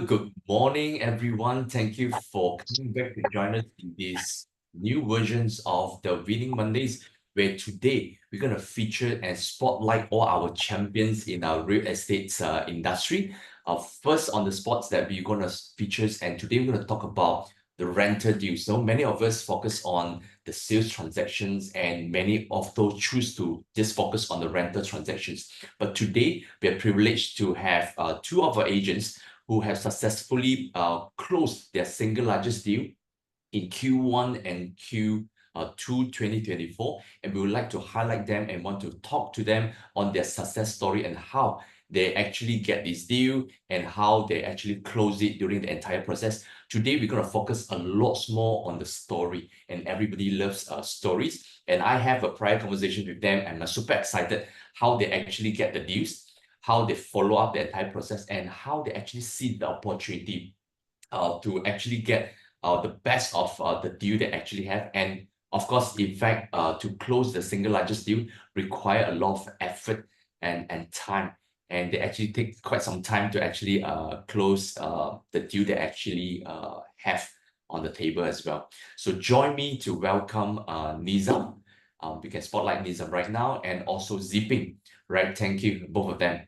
Good morning, everyone. Thank you for coming back to join us in these new versions of the Winning Mondays, where today we're going to feature and spotlight all our champions in our real estate industry. First on the spots that we're going to feature, and today we're going to talk about the rental deals. So many of us focus on the sales transactions, and many of those choose to just focus on the rental transactions. But today we are privileged to have two of our agents who have successfully closed their single largest deal in Q1 and Q2 2024. And we would like to highlight them and want to talk to them on their success story and how they actually get this deal and how they actually close it during the entire process. Today, we're going to focus a lot more on the story, and everybody loves stories. And I have a prior conversation with them, and I'm super excited how they actually get the deals, how they follow up the entire process, and how they actually see the opportunity to actually get the best of the deal they actually have. And of course, in fact, to close the single largest deal require a lot of effort and time. And they actually take quite some time to actually close the deal they actually have on the table as well. So join me to welcome Nizam. We can spotlight Nizam right now, and also Zipping, right? Thank you, both of them.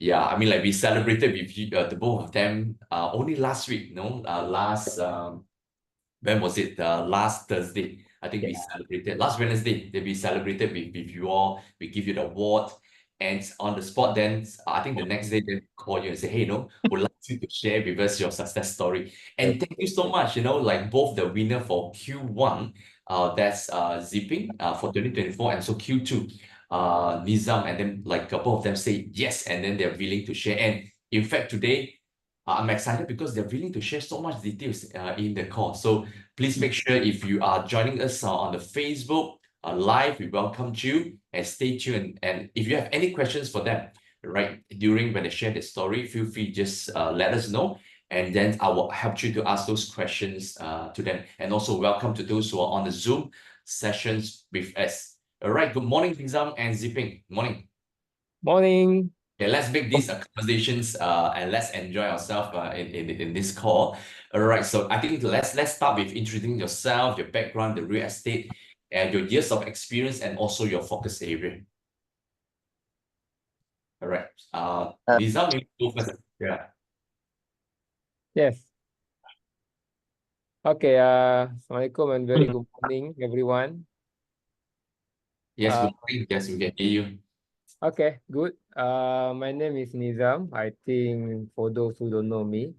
Yeah, I mean, like we celebrated with you, the both of them only last week, when was it? Last Thursday. I think we celebrated last Wednesday. That we celebrated with you all. We give you the award, and on the spot. Then I think the next day they call you and say, "Hey, would like you to share with us your success story." And thank you so much. Like both the winner for Q1, that's Zipping for 2024, and so Q2, Nizam, and then like a couple of them say yes, and then they're willing to share. And in fact, today I'm excited because they're willing to share so much details in the call. So please make sure if you are joining us on the Facebook live, we welcome you, and stay tuned. And if you have any questions for them, right, during when they share the story, feel free just let us know, and then I will help you to ask those questions to them. And also welcome to those who are on the Zoom sessions with us. All right, good morning, Nizam and Zipping. Morning. Morning. Okay, let's make these conversations and let's enjoy ourselves in this call. All right, so I think let's start with introducing yourself, your background, the real estate, and your years of experience, and also your focus area. All right, Nizam, maybe go first. Yeah. Yes. Okay. Assalamualaikum and very good morning, everyone. Yes, good morning. Yes, we can hear you. Okay, good. My name is Nizam. I think for those who don't know me,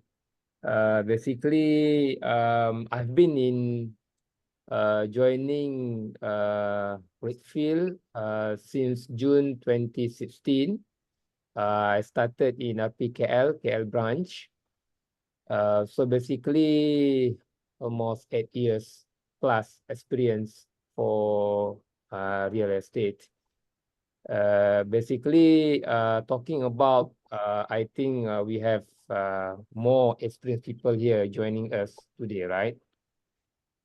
basically, I've been in joining Reapfield since June 2016. I started in KL branch. So basically, almost 8 years plus experience for real estate. Basically, talking about, I think we have more experienced people here joining us today, right?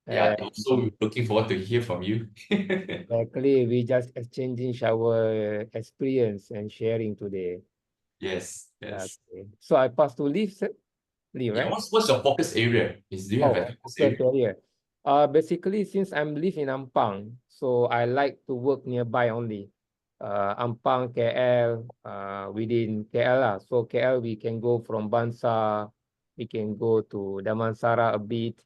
Yeah, also looking forward to hear from you. Exactly, we just exchanging our experience and sharing today. Yes, yes. Okay. So I pass to Lee, Yeah, right? what's your focus area? Do you have a focus area? Basically, since I'm live in Ampang, so I like to work nearby only. Ampang, KL, within KL lah. So KL, we can go from Bansa, we can go to Damansara a bit,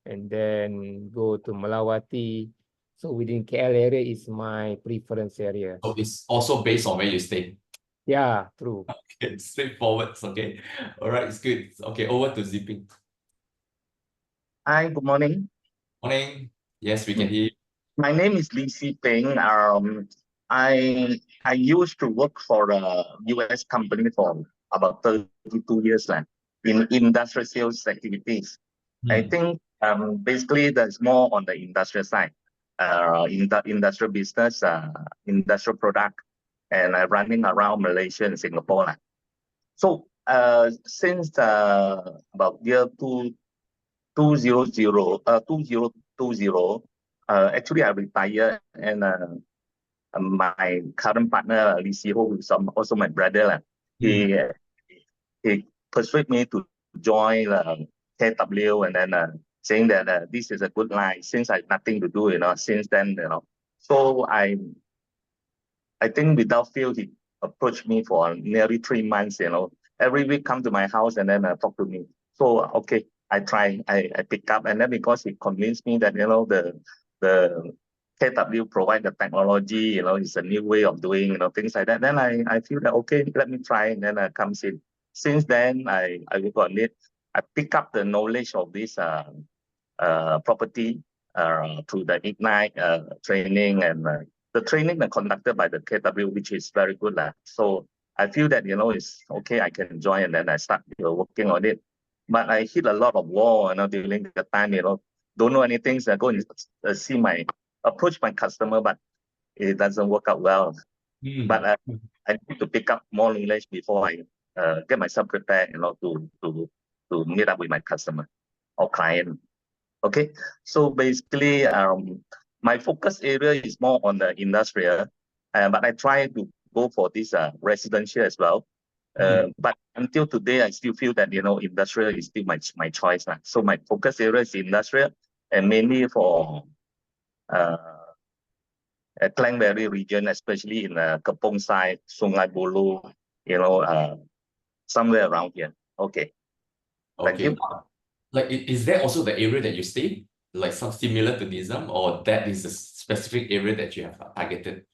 and then go to Malawati. So within KL area is my preference area. So it's also based on where you stay. Yeah, true. Okay, straightforward. Okay. All right, it's good. Okay, over to Zipping. Hi, good morning. Morning. Yes, we can hear you. My name is Peng. I used to work for a US company for about 32 years now in industrial sales activities. I think basically that's more on the industrial side, in the industrial business, industrial product, and running around Malaysia and Singapore lah. So since about year 2020, actually I retired, and my current partner, Lee Ho, who's also my brother, he persuade me to join KW, and then saying that this is a good line since I have nothing to do, since then, So I think without fail, he approached me for nearly 3 months, every week come to my house and then talk to me. So, okay, I try, I pick up, and then because he convinced me that, the KW provide the technology, it's a new way of doing, things like that. Then I feel that, okay, let me try, and then comes in. Since then, I work on it. I pick up the knowledge of this property through the Ignite training, and the training are conducted by the KW, which is very good. So I feel that, it's okay, I can join, and then I start working on it. But I hit a lot of wall, during the time, don't know anything. So I go and approach my customer, but it doesn't work out well. But I need to pick up more knowledge before I get myself prepared, to meet up with my customer or client. Okay, so basically, my focus area is more on the industrial, but I try to go for this residential as well. But until today, I still feel that, industrial is still my choice. So my focus area is industrial, and mainly for Klang Valley region, especially in Kepong side, Sungai Buloh, somewhere around here. Okay. Thank you. Like, is there also the area that you stay, like some similar to Nizam, or that is a specific area that you have targeted?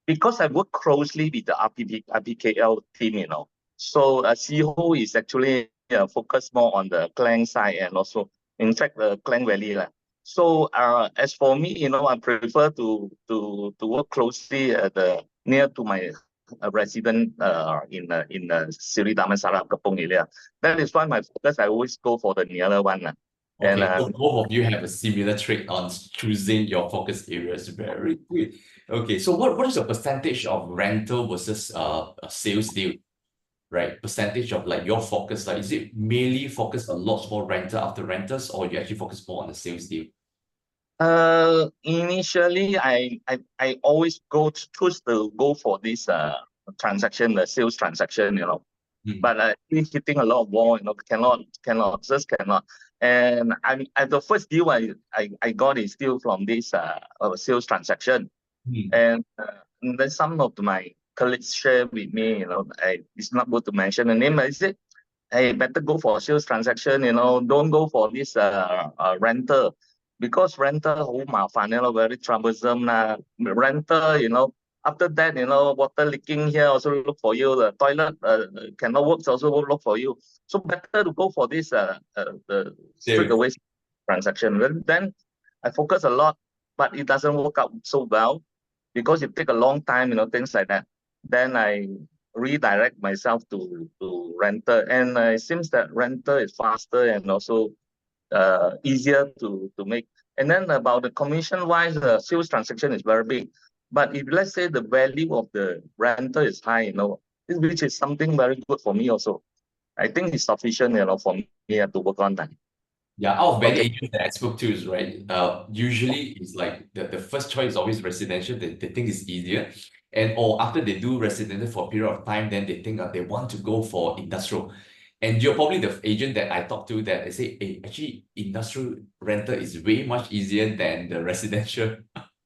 Because I work closely with the RPKL team, so CEO is actually focused more on the Klang side, and also, in fact, the Klang Valley. So as for me, I prefer to work closely near to my resident in Seri Damansara, Kepong area. That is why my focus, I always go for the nearer one. Okay, so both of you have a similar trait on choosing your focus areas. Very good. Okay, so what is the percentage of rental versus sales deal, right? Percentage of like your focus, like is it mainly focused a lot more rental after rentals, or you actually focus more on the sales deal? Initially, I always choose to go for this transaction, the sales transaction, but hitting a lot of wall, just cannot. And the first deal I got is still from this sales transaction. And then some of my colleagues share with me, it's not good to mention the name, but I said, hey, better go for sales transaction, don't go for this rental. Because rental, very troublesome. Rental, after that, water leaking here also look for you. The toilet cannot work, also look for you. So better to go for this the straight away transaction. Then I focus a lot, but it doesn't work out so well because it take a long time, things like that. Then I redirect myself to rental, and it seems that rental is faster and also easier to make. And then about the commission wise, the sales transaction is very big. But if let's say the value of the rental is high, which is something very good for me also. I think it's sufficient, for me to work on that. Yeah, out of many agents that I spoke to is right. Usually it's like the first choice is always residential. They think it's easier. Or after they do residential for a period of time, then they think they want to go for industrial. And you're probably the agent that I talk to that they say, hey, actually, industrial rental is way much easier than the residential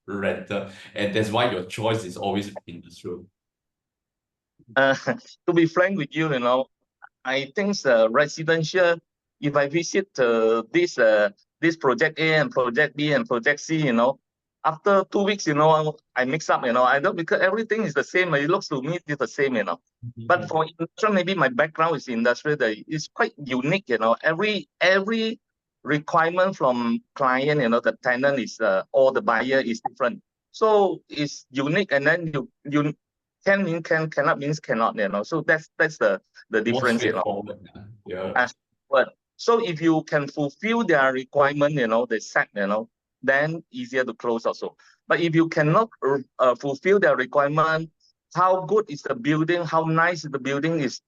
rental. And that's why your choice is always industrial. To be frank with you, I think residential, if I visit this project A and project B and project C, after 2 weeks, I mix up, I don't, because everything is the same. It looks to me it's the same, But for industrial, maybe my background is industrial. It's quite unique, Every requirement from client, the tenant is or the buyer is different. So it's unique, and then you can mean cannot means cannot, So that's the difference, Yeah. But so if you can fulfill their requirement, they set, then easier to close also. But if you cannot fulfill their requirement, how good is the building, how nice the building is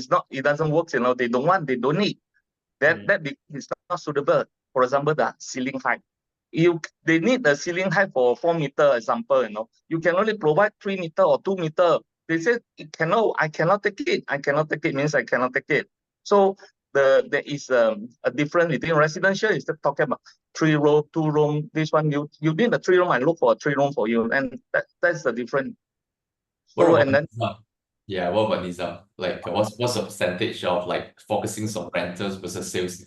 not, it doesn't work, they don't need. That is not suitable. For example, the ceiling height. They need the ceiling height for 4 meter, example, you can only provide 3 meter or 2 meter. they said I cannot take it. I cannot take it means I cannot take it. So there is a difference between residential. Instead of talking about 3 room, 2 room, this one you need a 3 room. I look for a 3 room for you, and that's the difference. What So about and then Nizam? Yeah, what about Nizam? Like, what's the percentage of like focusing on rentals versus sales?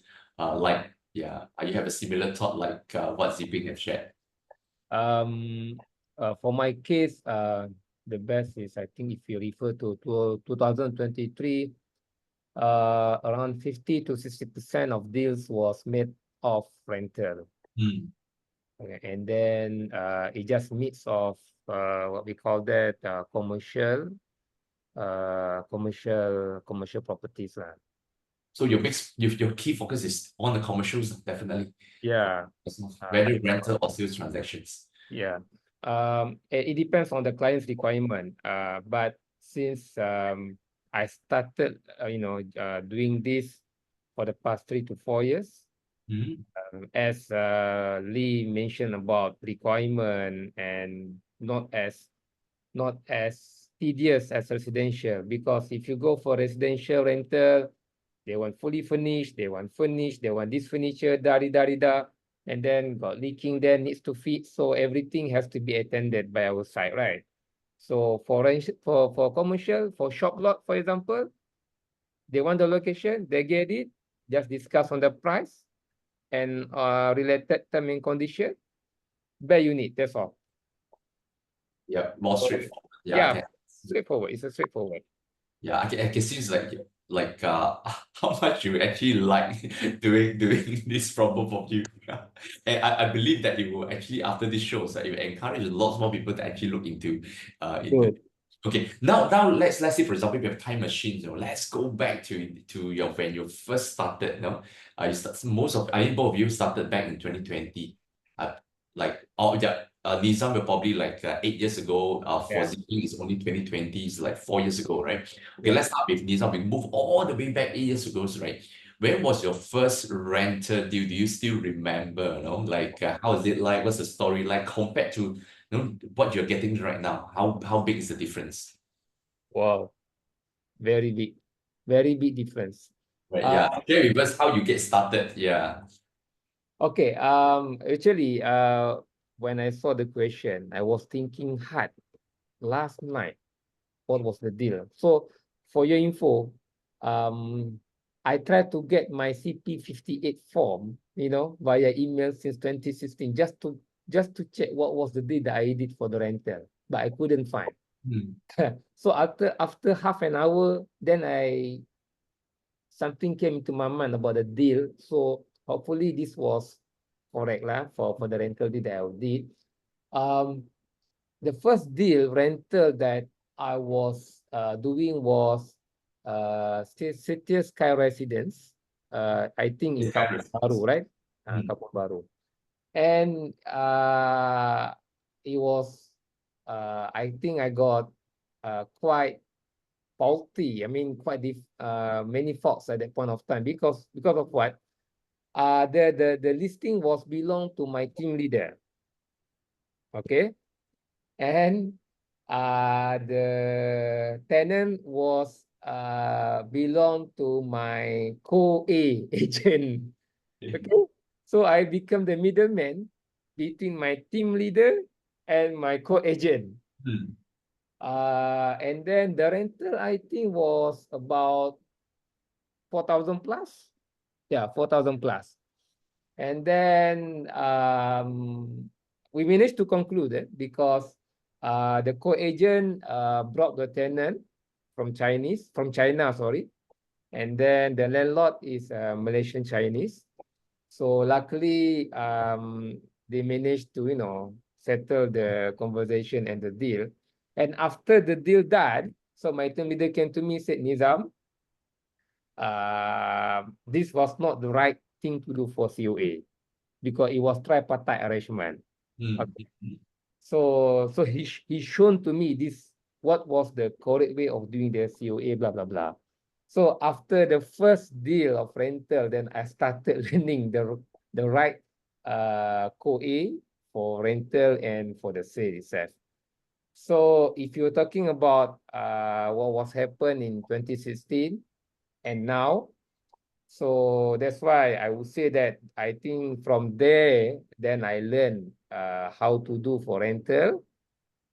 You have a similar thought like what Zipping have shared? For my case, the best is, I think, if you refer to 2023, around 50 to 60% of deals was made of rental. Hmm. Okay, and then it just mix of what we call that commercial properties lah. So your key focus is on the commercials, definitely. Yeah. Whether rental or sales transactions. Yeah. It depends on the client's requirement. But since I started, doing this for the past 3 to 4 years, Mhm. as Lee mentioned about requirement and not as tedious as residential, because if you go for residential rental, they want fully furnished, they want furnished, they want this furniture, and then got leaking there, needs to fit. So everything has to be attended by our side, right? So for commercial, for shop lot, for example, they want the location, they get it, just discuss on the price and related term and condition, bare unit, that's all. Yeah, more So, straightforward. yeah, straightforward. It's a straightforward. Yeah, I can see it's like how much you actually like doing this from both of you. And I believe that it will actually, after this show, so it will encourage lots more people to actually look into Good. Okay, now let's say, for example, if you have time machines, let's go back to your when you first started. Both of you started back in 2020. Nizam will probably like 8 years ago. For Yeah. Zipping is only 2020, is like 4 years ago, right? Okay, Yeah. let's start with Nizam. We move all the way back 8 years ago, right? When was your first rental deal? Do you still remember? How is it like? What's the story like compared to what you're getting right now? How big is the difference? Wow. Very big. Very big difference. Right, yeah. Share with us how you get started. Yeah. Okay. Actually, when I saw the question, I was thinking hard last night. What was the deal? So, for your info, I tried to get my CP58 form, via email since 2016, just to check what was the deal that I did for the rental, but I couldn't find. So after half an hour, then something came into my mind about the deal. So hopefully this was correct lah for the rental deal that I did. The first deal rental that I was doing was City Sky Residence. I think in Sky Kampung Residence. Baru, right? Mm. Kampung Baru. And it was I think I got quite faulty. I mean, quite many faults at that point of time because of what? The listing was belong to my team leader. Okay, and the tenant was belong to my co-A agent. Okay, so I become the middleman between my team leader and my co-agent. And then the rental, I think, was about 4,000 plus. Yeah, 4,000 plus. And then we managed to conclude it because the co-agent brought the tenant from China, sorry. And then the landlord is Malaysian Chinese. So luckily, they managed to, settle the conversation and the deal. And after the deal done, so my team leader came to me and said, Nizam, this was not the right thing to do for COA because it was tripartite arrangement. Okay. So he shown to me what was the correct way of doing the COA, blah, blah, blah. So after the first deal of rental, then I started learning the right COA for rental and for the sale itself. So if you're talking about what was happened in 2016 and now, so that's why I would say that I think from there, then I learned how to do for rental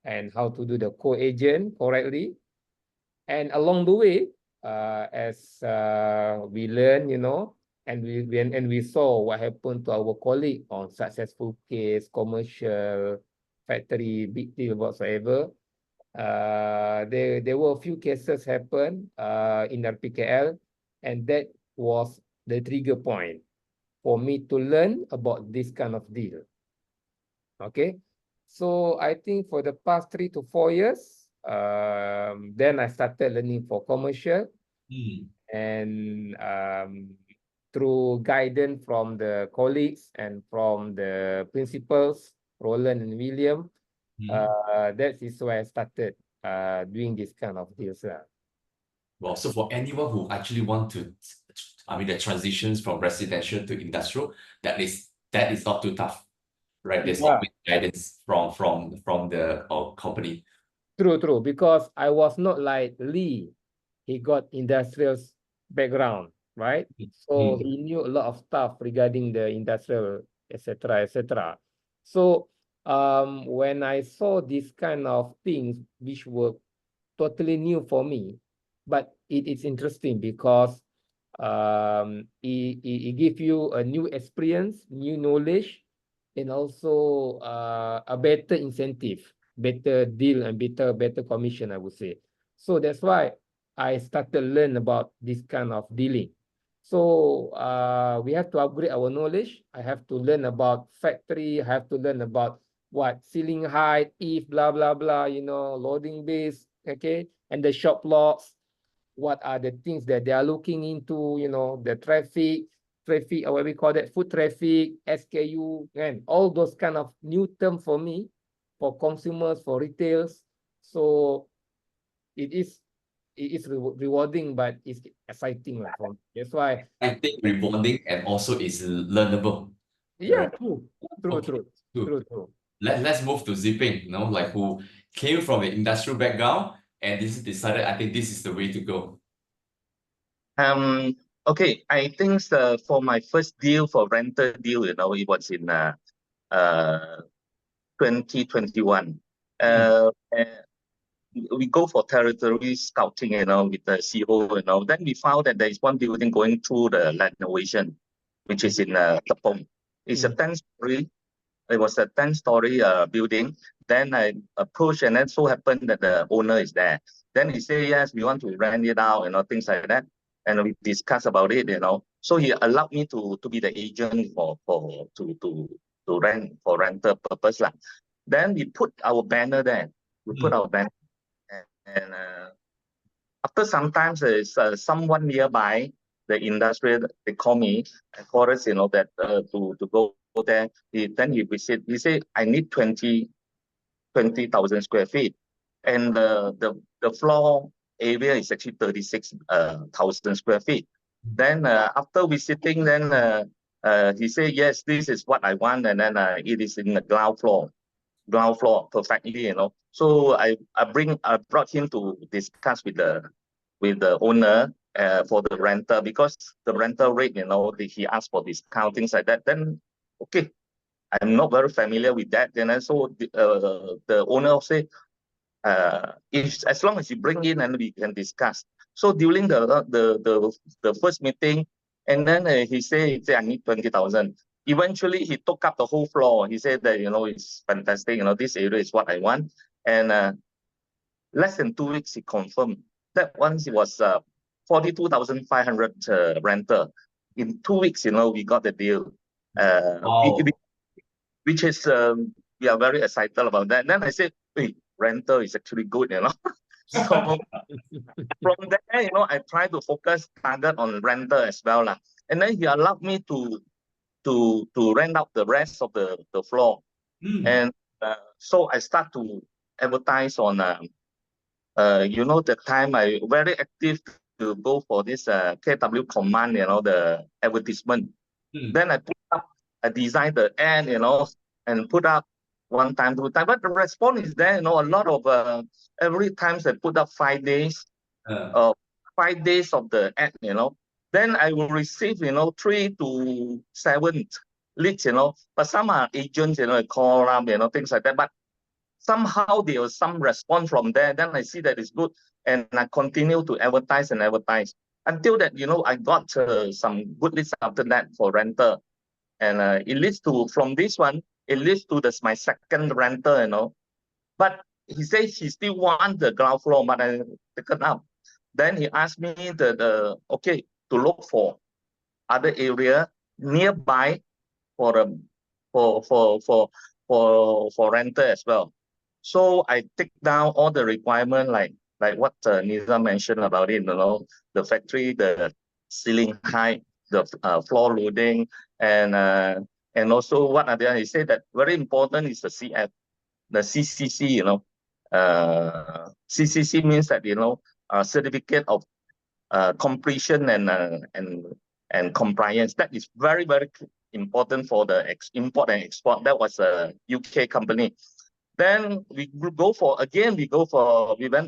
and how to do the co-agent correctly. And along the way, as we learn, and we saw what happened to our colleague on successful case, commercial, factory, big deal whatsoever. There were a few cases happen in RPKL, and that was the trigger point for me to learn about this kind of deal. Okay, so I think for the past 3 to 4 years, then I started learning for commercial, and through guidance from the colleagues and from the principals, Roland and William, that is why I started doing this kind of deals. Well, so for anyone who actually want to, I mean, the transitions from residential to industrial, that is not too tough, right? There's Yeah. always guidance from the company. True, because I was not like Lee. He got industrial background, right? So he knew a lot of stuff regarding the industrial, etc., etc. So when I saw this kind of things, which were totally new for me, but it is interesting because it give you a new experience, new knowledge, and also a better incentive, better deal, and better commission, I would say. So that's why I started learn about this kind of dealing. So we have to upgrade our knowledge. I have to learn about factory. I have to learn about what ceiling height, if blah blah blah, loading base, okay, and the shop logs. What are the things that they are looking into? The traffic, or what we call that, foot traffic, SKU, and all those kind of new term for me, for consumers, for retails. So it is rewarding, but it's exciting lah. That's why. I think rewarding and also is learnable. Yeah, Right. true. Okay, good. True. Let's move to Zipping, like who came from an industrial background and this decided, I think this is the way to go. Okay, I think for my first deal for rental deal, it was in 2021. We go for territory scouting, with the CO, then we found that there is one building going through the renovation, which is in Peng. It's a 10-story. It was a 10-story building. Then I approached, and then so happened that the owner is there. Then he said, yes, we want to rent it out, things like that. And we discussed about it, So he allowed me to be the agent to rent for rental purpose. Then we put our banner there. We put our banner. And after some time, there's someone nearby the industry. They call me for us, that to go there. Then he visit. He said, I need 20,000 square feet, and the floor area is actually 36,000 square feet. Then after visiting, then he said, yes, this is what I want, and then it is in the ground floor perfectly, So I brought him to discuss with the owner for the renter, because the rental rate, he asked for discount, things like that. Then okay, I'm not very familiar with that. Then so the owner said, as long as you bring in and we can discuss. So during the first meeting, and then he said I need 20,000. Eventually, he took up the whole floor. He said that, it's fantastic. This area is what I want. And less than 2 weeks, he confirmed. That once it was 42,500 renter. In 2 weeks, we got the deal. Wow. Which is, we are very excited about that. And then I said, hey, rental is actually good, So from there, I try to target on rental as well. And then he allowed me to rent out the rest of the floor. And so I start to advertise on, the time I very active to go for this KW command, the advertisement. Then I put up, I designed the ad, and put up one time, two time, but the response is there. A lot of every time they put up 5 days, 5 days of the ad. Then I will receive 3 to 7 leads. But some are agents. Call up, things like that. But somehow there was some response from there. Then I see that it's good, and I continue to advertise and advertise until that I got some good leads after that for renter, and it leads to, from this one, it leads to my second renter. But he says he still wants the ground floor, but I taken up. Then he asked me okay, to look for other area nearby for renter as well. So I take down all the requirement, like what Nizam mentioned about it. The factory, the ceiling height, the floor loading, and also what are there? He said that very important is the CF, the CCC. CCC means that certificate of completion and compliance. That is very, very important for the import and export. That was a UK company. Then we went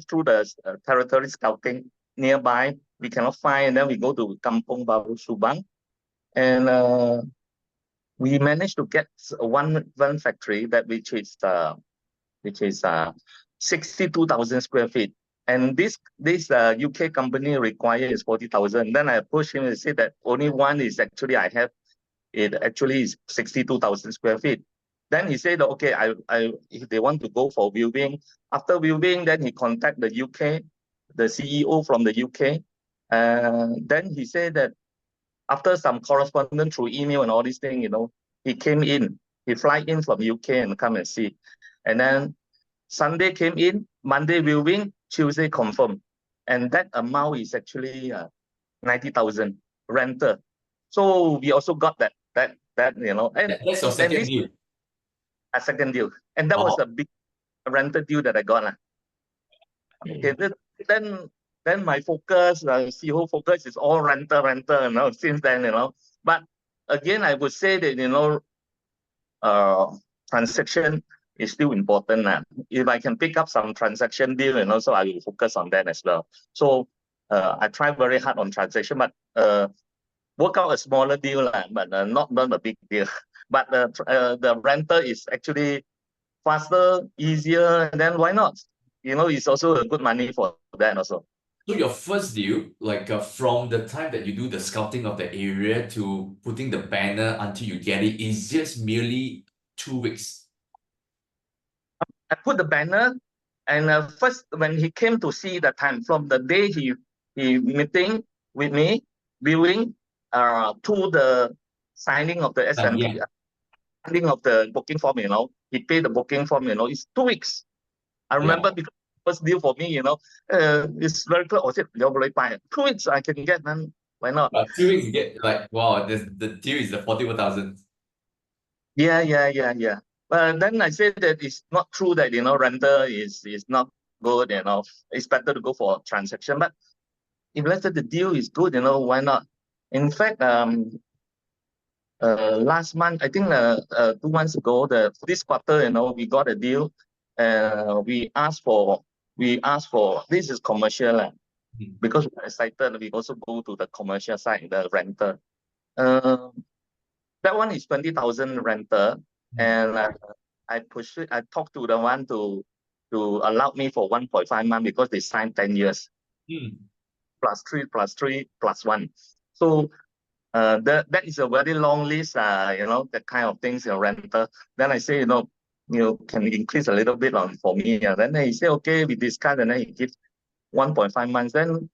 through the territory scouting nearby. We cannot find, and then we go to Kampong Baru Subang, and we managed to get one factory which is 62,000 square feet. And this UK company requires 40,000. Then I approached him and said that only one is actually I have. It actually is 62,000 square feet. Then he said, okay, if they want to go for viewing. After viewing, then he contacted the UK, the CEO from the UK. Then he said that after some correspondence through email and all these things, he came in. He fly in from UK and come and see. And then Sunday came in, Monday viewing, Tuesday confirmed. And that amount is actually 90,000 renter. So we also got that. And That's your second deal. A second deal. And that was a big rental deal that I got. Okay, then my focus, CEO focus is all renter, since then, But again, I would say that, transaction is still important. If I can pick up some transaction deal, so I will focus on that as well. So I try very hard on transaction, but work out a smaller deal, but not a big deal. But the rental is actually faster, easier, and then why not? It's also a good money for that also. So your first deal, from the time that you do the scouting of the area to putting the banner until you get it, is just merely 2 weeks. I put the banner, and first when he came to see the time, from the day he meeting with me, viewing, to the signing of the SMT, signing of the booking form, he paid the booking form, it's 2 weeks. I remember because first deal for me, it's very close. 2 weeks I can get, then why not? 2 weeks you get wow, the deal is the 41,000. Yeah. But then I said that it's not true that renter is not good. It's better to go for transaction. But if let's say the deal is good, why not? In fact, last month, I think 2 months ago, this quarter, we got a deal. We asked for this is commercial, because we're excited. We also go to the commercial side, the renter. That one is 20,000 renter, and I talked to the one to allow me for 1.5 months because they signed 10 years. +3+3+1. So that is a very long list, that kind of things, renter. Then I say, can increase a little bit for me. Then he say, okay, we discuss, and then he gives 1.5 months. Then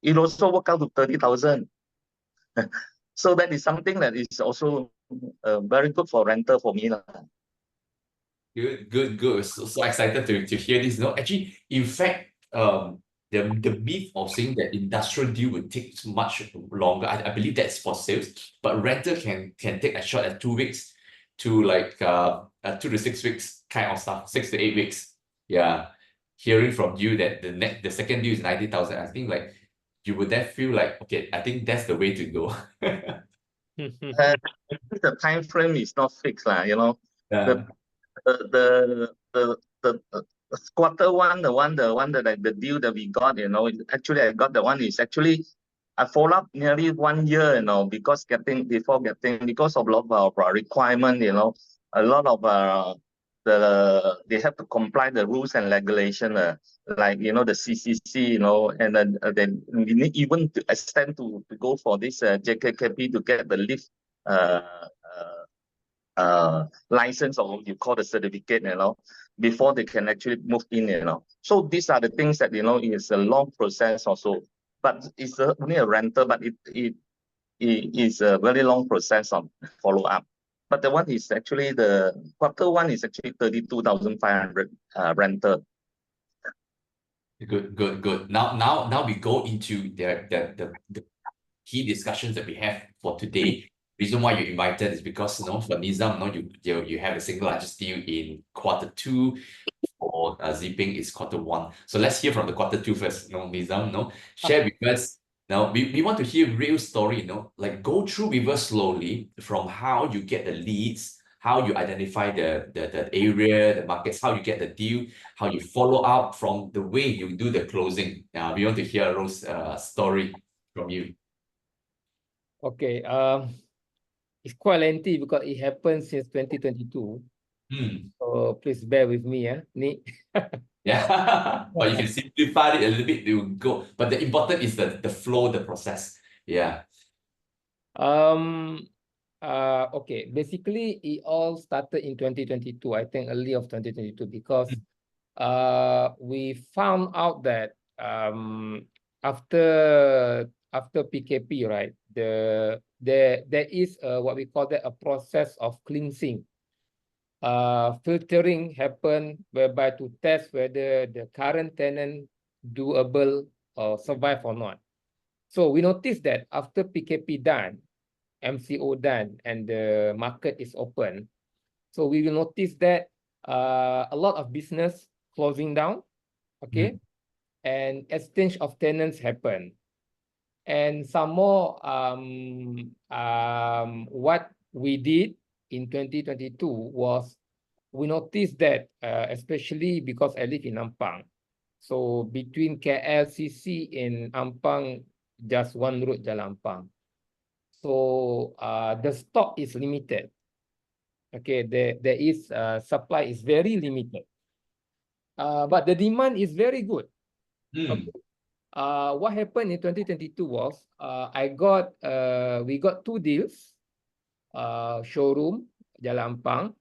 it also worked out to 30,000. So that is something that is also very good for renter for me. Good. So excited to hear this. Actually, in fact, the myth of saying that industrial deal would take much longer, I believe that's for sales, but rental can take as short as 2 weeks to 2 to 6 weeks kind of stuff, 6 to 8 weeks. Yeah, hearing from you that the second deal is 90,000, I think you would then feel okay, I think that's the way to go. The time frame is not fixed, Yeah. the quarter one, the deal that we got, actually I got the one is actually I follow up nearly 1 year, because because of a lot of requirement, a lot of they have to comply the rules and regulation, like the CCC, and then we need even to extend to go for this JKKP to get the lift license, or you call the certificate, before they can actually move in, So these are the things that, is a long process also, but it's only a rental, but it is a very long process of follow up. But the one is actually the quarter one is actually 32,500 rental. Good. Now we go into the key discussions that we have for today. Reason why you invited is because for Nizam, you have a single largest deal in quarter two. For Zipping is quarter one. So let's hear from the quarter two first. Nizam, share with us. Now we want to hear real story. Like go through with us slowly from how you get the leads, how you identify the area, the markets, how you get the deal, how you follow up from the way you do the closing. We want to hear Rose story from you. Okay. It's quite lengthy because it happened since 2022. So please bear with me, Nick. Yeah, but you can simplify it a little bit to go. But the important is the flow, the process. Yeah. Okay. Basically, it all started in 2022. I think early of 2022 because we found out that after PKP, right? There is what we call that a process of cleansing. Filtering happen whereby to test whether the current tenant doable or survive or not. So we noticed that after PKP done, MCO done, and the market is open, so we will notice that a lot of business closing down, okay, and exchange of tenants happen. And some more, what we did in 2022 was we noticed that, especially because I live in Ampang, so between KLCC and Ampang, just one route Jalan Ampang. So the stock is limited. Okay, there is supply is very limited, but the demand is very good. Okay. What happened in 2022 was we got two deals, showroom Jalan Ampang,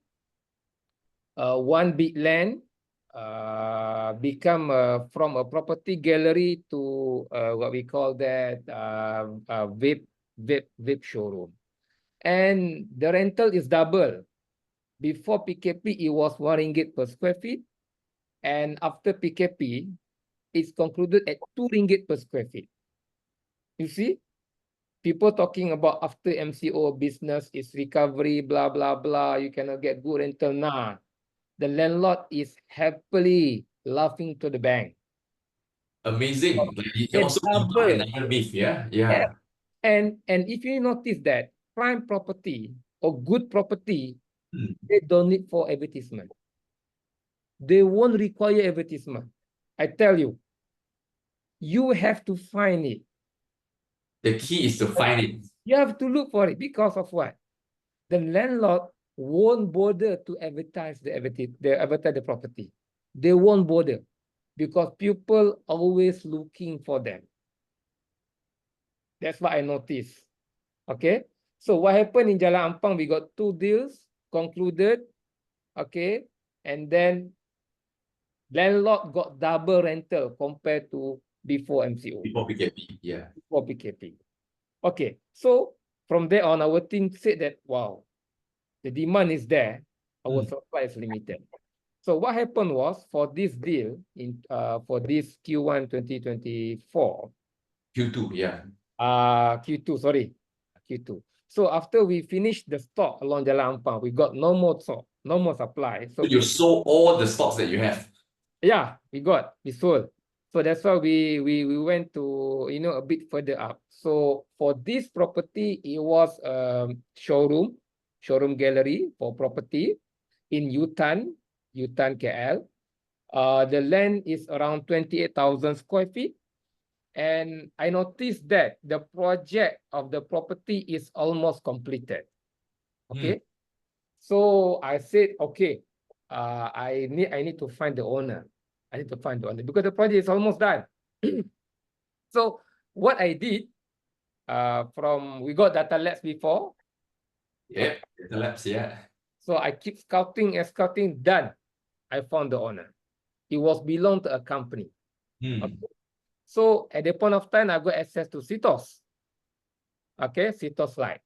one big land become from a property gallery to what we call that VIP showroom, and the rental is double. Before PKP, it was RM1 per square feet, and after PKP, it's concluded at RM2 per square feet. You see, people talking about after MCO business is recovery, blah blah blah. You cannot get good rental. Nah, the landlord is happily laughing to the bank. Amazing. It also double. another beef, yeah. And if you notice that prime property or good property, they don't need for advertisement. They won't require advertisement. I tell you, you have to find it. The key is to find it. You have to look for it because of what? The landlord won't bother to advertise the property. They won't bother because people always looking for them. That's what I noticed. Okay. So what happened in Jalan Ampang? We got two deals concluded. Okay. And then landlord got double rental compared to before MCO. Before PKP, yeah. Before PKP. Okay. So from there on, our team said that, wow, the demand is there. Our supply is limited. So what happened was for this deal for this Q1 2024. Q2, yeah. Q2, sorry. Q2. So after we finished the stock along Jalan Ampang, we got no more stock, no more supply. So you sold all the stocks that you have? Yeah, we sold. So that's why we went to, a bit further up. So for this property, it was showroom gallery for property. in Yutan KL. The land is around 28,000 square feet. And I noticed that the project of the property is almost completed. Okay. So I said, okay, I need to find the owner. I need to find the owner because the project is almost done. So what I did, we got data labs before. Yeah, data labs, yeah. So I keep scouting and scouting. Done. I found the owner. It was belong to a company. Okay. So at the point of time, I got access to CITOS. Okay, CITOS Light.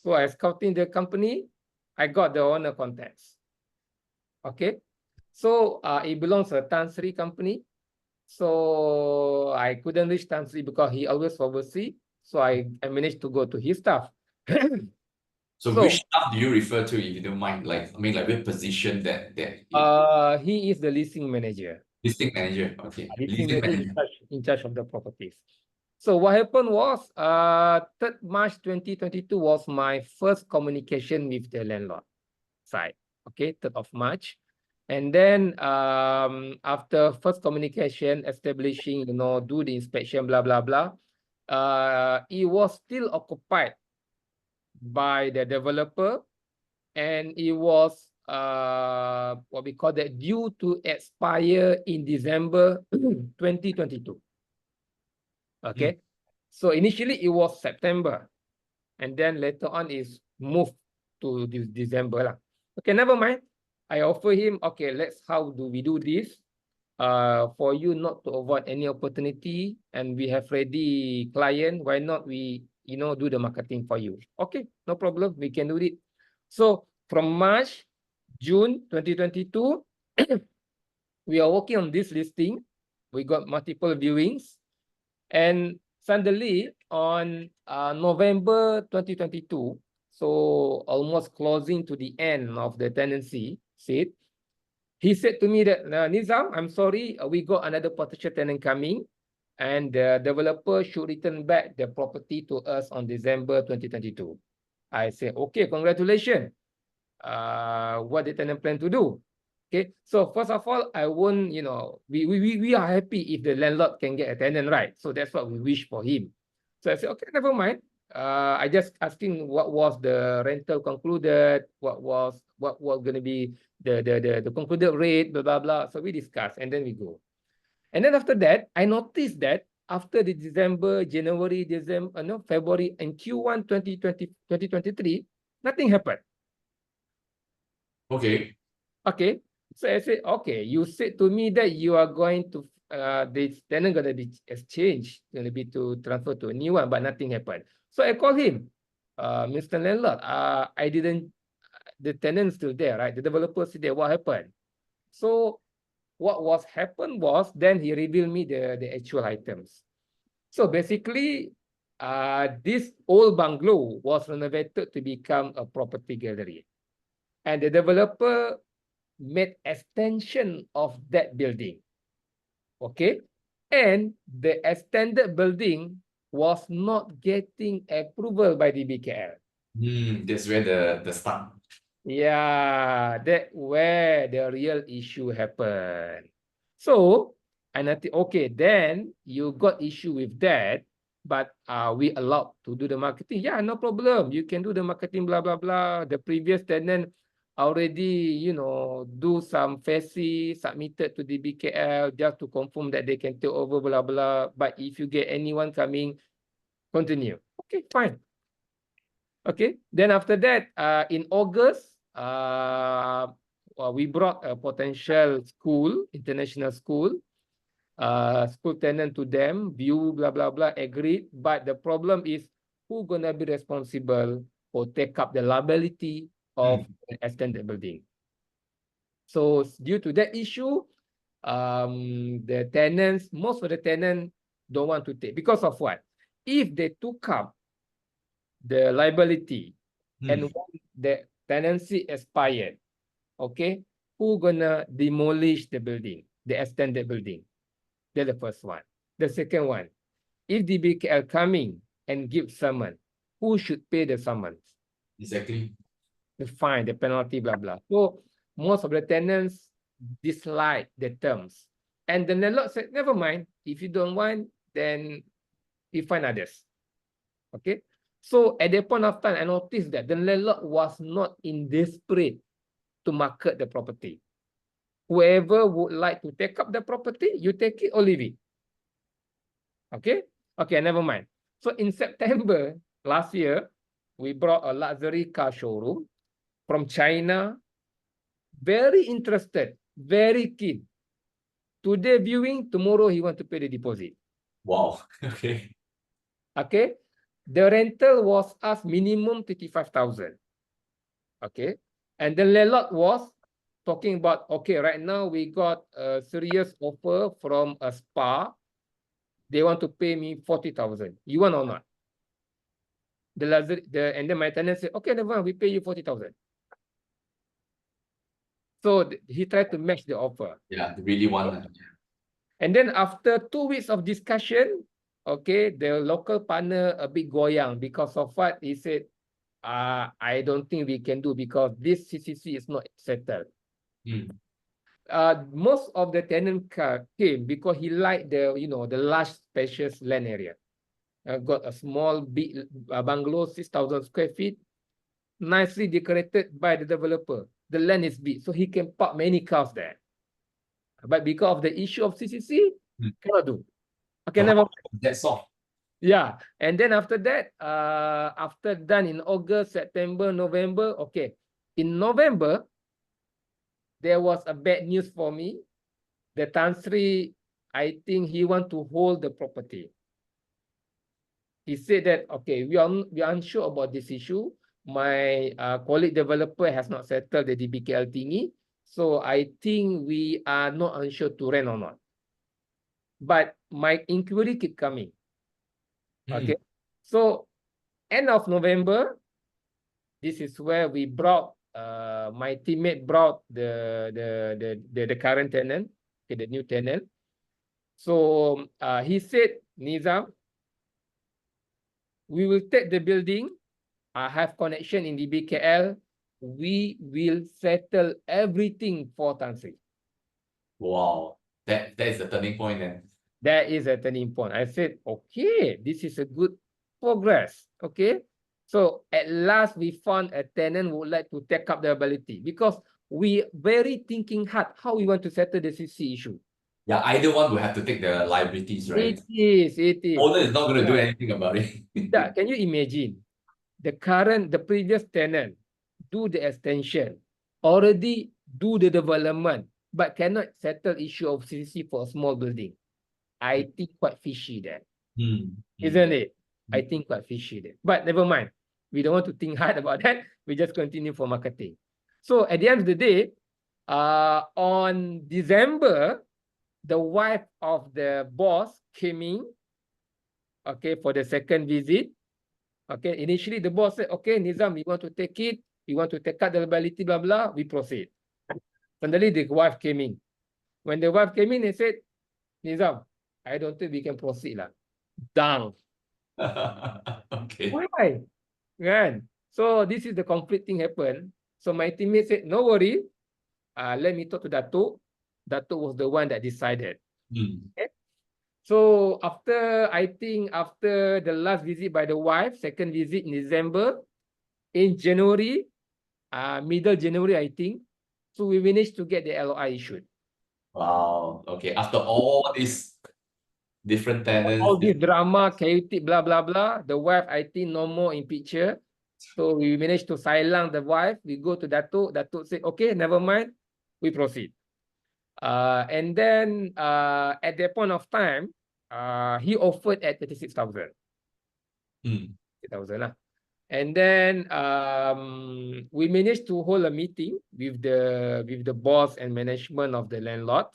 So I scouting the company. I got the owner contacts. Okay. So it belongs to a Tan Sri company. So I couldn't reach Tan Sri because he always overseas. So I managed to go to his staff. So which staff do you refer to, if you don't mind? Like, I mean, like which position that he is the leasing manager. listing manager. Okay. Leasing Leasing manager manager. in charge of the properties. So what happened was 3rd March 2022 was my first communication with the landlord side. Okay, 3rd of March. And then after first communication, establishing, do the inspection, blah, blah, blah. It was still occupied by the developer, and it was what we call that, due to expire in December 2022. Okay. So initially it was September, and then later on is moved to December lah. Okay, never mind. I offer him, okay, how do we do this? For you not to avoid any opportunity, and we have ready client, why not we, do the marketing for you? Okay, no problem, we can do it. So from June 2022, we are working on this listing. We got multiple viewings. And suddenly on November 2022, so almost closing to the end of the tenancy, he said to me that, Nizam, I'm sorry, we got another potential tenant coming, and the developer should return back the property to us on December 2022. I said, okay, congratulations. What the tenant plan to do? Okay, so first of all, I won't, we are happy if the landlord can get a tenant, right? So that's what we wish for him. So I said, okay, never mind. I just asking what was the rental concluded, what was going to be the concluded rate, blah, blah, blah. So we discuss, and then we go. And then after that, I noticed that after the February and Q1 2023, nothing happened. Okay. Okay. So I said, okay, you said to me that you are going to, this tenant going to be exchanged, going to be to transfer to a new one, but nothing happened. So I called him, Mr. Landlord, the tenant's still there, right? The developer still there, what happened? So what happened was, then he revealed me the actual items. So basically, this old bungalow was renovated to become a property gallery. And the developer made extension of that building. Okay. And the extended building was not getting approval by the BKL. That's where the start. Yeah, that's where the real issue happened. So, and I think, okay, then you got issue with that, but are we allowed to do the marketing? Yeah, no problem. You can do the marketing, blah, blah, blah. The previous tenant already, do some FASI submitted to the BKL just to confirm that they can take over, blah, blah. But if you get anyone coming, continue. Okay, fine. Okay, then after that, in August, we brought a potential school, international school, school tenant to them, view, blah, blah, blah, agreed. But the problem is, who gonna be responsible or take up the liability of the extended building? So due to that issue, the tenants, most of the tenants don't want to take, because of what? If they took up the liability and when the tenancy expired, okay, who gonna demolish the building, the extended building? That's the first one. The second one, if the BKL coming and give summons, who should pay the summons? Exactly. the fine, the penalty, blah, blah. So most of the tenants dislike the terms. And the landlord said, never mind, if you don't want, then we find others. Okay. So at that point of time, I noticed that the landlord was not in desperate to market the property. Whoever would like to take up the property, you take it or leave it. Okay. Okay, never mind. So in September last year, we brought a luxury car showroom from China. Very interested, very keen. Today viewing, tomorrow he want to pay the deposit. Wow. Okay. Okay. The rental was us minimum 35,000. Okay. And the landlord was talking about, okay, right now we got a serious offer from a spa. They want to pay me 40,000. You want or not? And then my tenant said, okay, never mind, we pay you 40,000. So he tried to match the offer. Yeah, they really want that. And then after 2 weeks of discussion, okay, the local partner a bit goyang because of what he said. I don't think we can do because this CCC is not settled. Most of the tenant came because he liked the the large spacious land area. Got a small big bungalow, 6,000 square feet, nicely decorated by the developer. The land is big, so he can park many cars there. But because of the issue of CCC, cannot do. Okay, never. That's all. Yeah, and then after that, after done in August, September, November, okay. In November, there was a bad news for me. The Tan Sri, I think he want to hold the property. He said that, okay, we are unsure about this issue. My colleague developer has not settled the DBKL thingy. So I think we are not unsure to rent or not. But my inquiry keep coming. Okay. So end of November, this is where we brought my teammate brought the current tenant, okay, the new tenant. So he said, Nizam, we will take the building. I have connection in DBKL. We will settle everything for Tan Sri. Wow. That is the turning point then. That is a turning point. I said, okay, this is a good progress. Okay. So at last we found a tenant who would like to take up the ability because we very thinking hard how we want to settle the CC issue. Yeah, either one will have to take the liabilities, right? It is. Owner is not going to do anything about it. Yeah, can you imagine? The previous tenant do the extension, already do the development, but cannot settle issue of CC for a small building. I think quite fishy there. Isn't it? I think quite fishy there. But never mind. We don't want to think hard about that. We just continue for marketing. So at the end of the day, on December, the wife of the boss came in, okay, for the second visit. Okay, initially the boss said, okay, Nizam, we want to take it. We want to take out the liability, blah, blah. We proceed. Suddenly the wife came in. When the wife came in, he said, Nizam, I don't think we can proceed lah. Down. Okay. Why? Right. So this is the conflict thing happened. So my teammate said, no worry. Let me talk to Datuk. Datuk was the one that decided. Okay? So I think after the last visit by the wife, second visit in December, in January, middle January, I think. So we managed to get the LOI issued. Wow. Okay. After all these different tenants, all this drama, chaotic, blah, blah, blah. The wife, I think, no more in picture. So we managed to silence the wife. We go to Datuk. Datuk said, okay, never mind. We proceed. And then at that point of time, he offered at 36,000. 30,000 lah. And then we managed to hold a meeting with the boss and management of the landlord.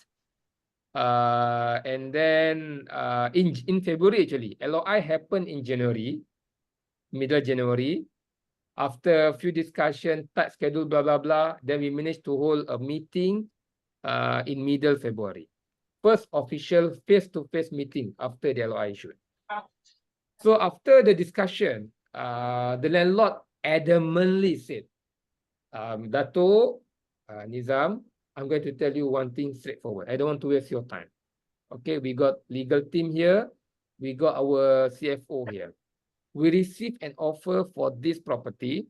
And then in February, actually, LOI happened in January, middle January. After a few discussions, tight schedule, blah, blah, blah, then we managed to hold a meeting in middle February. First official face-to-face meeting after the LOI issued. So after the discussion, the landlord adamantly said, Dato, Nizam, I'm going to tell you one thing straightforward. I don't want to waste your time. Okay, we got legal team here. We got our CFO here. We received an offer for this property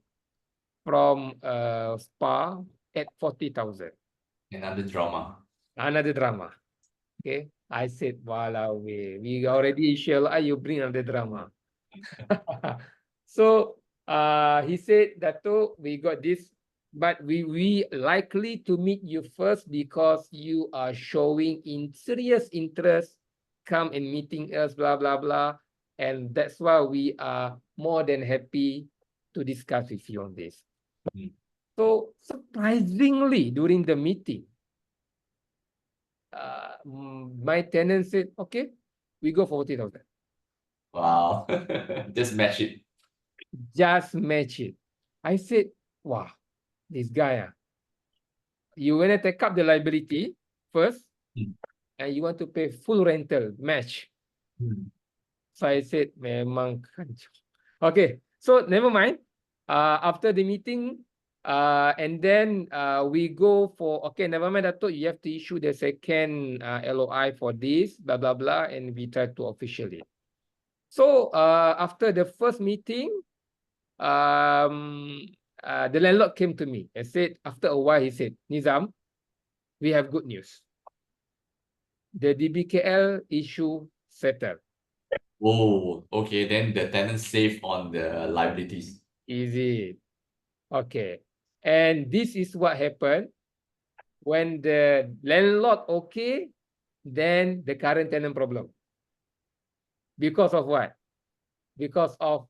from Spa at 40,000. Another drama. Another drama. Okay, I said, "Walau, we already issue. You bring another drama." So he said, "Dato, we got this, but we likely to meet you first because you are showing in serious interest, come and meeting us, blah blah blah, and that's why we are more than happy to discuss with you on this." Mm. So surprisingly, during the meeting, my tenant said, "Okay, we go for 40,000." Wow. Just match it. Just match it. I said, "Wow, this guy, you want to take up the liability first, and you want to pay full rental match." So I said, "Memang kacau." Okay, so never mind. After the meeting, and then we go for, okay, never mind, Dato', you have to issue the second LOI for this, blah blah blah, and we try to officially. So after the first meeting, the landlord came to me and said, after a while, he said, "Nizam, we have good news. The DBKL issue settled. Oh, okay. Then the tenant save on the liabilities. Easy. Okay. And this is what happened. When the landlord okay, then the current tenant problem. Because of what? Because of,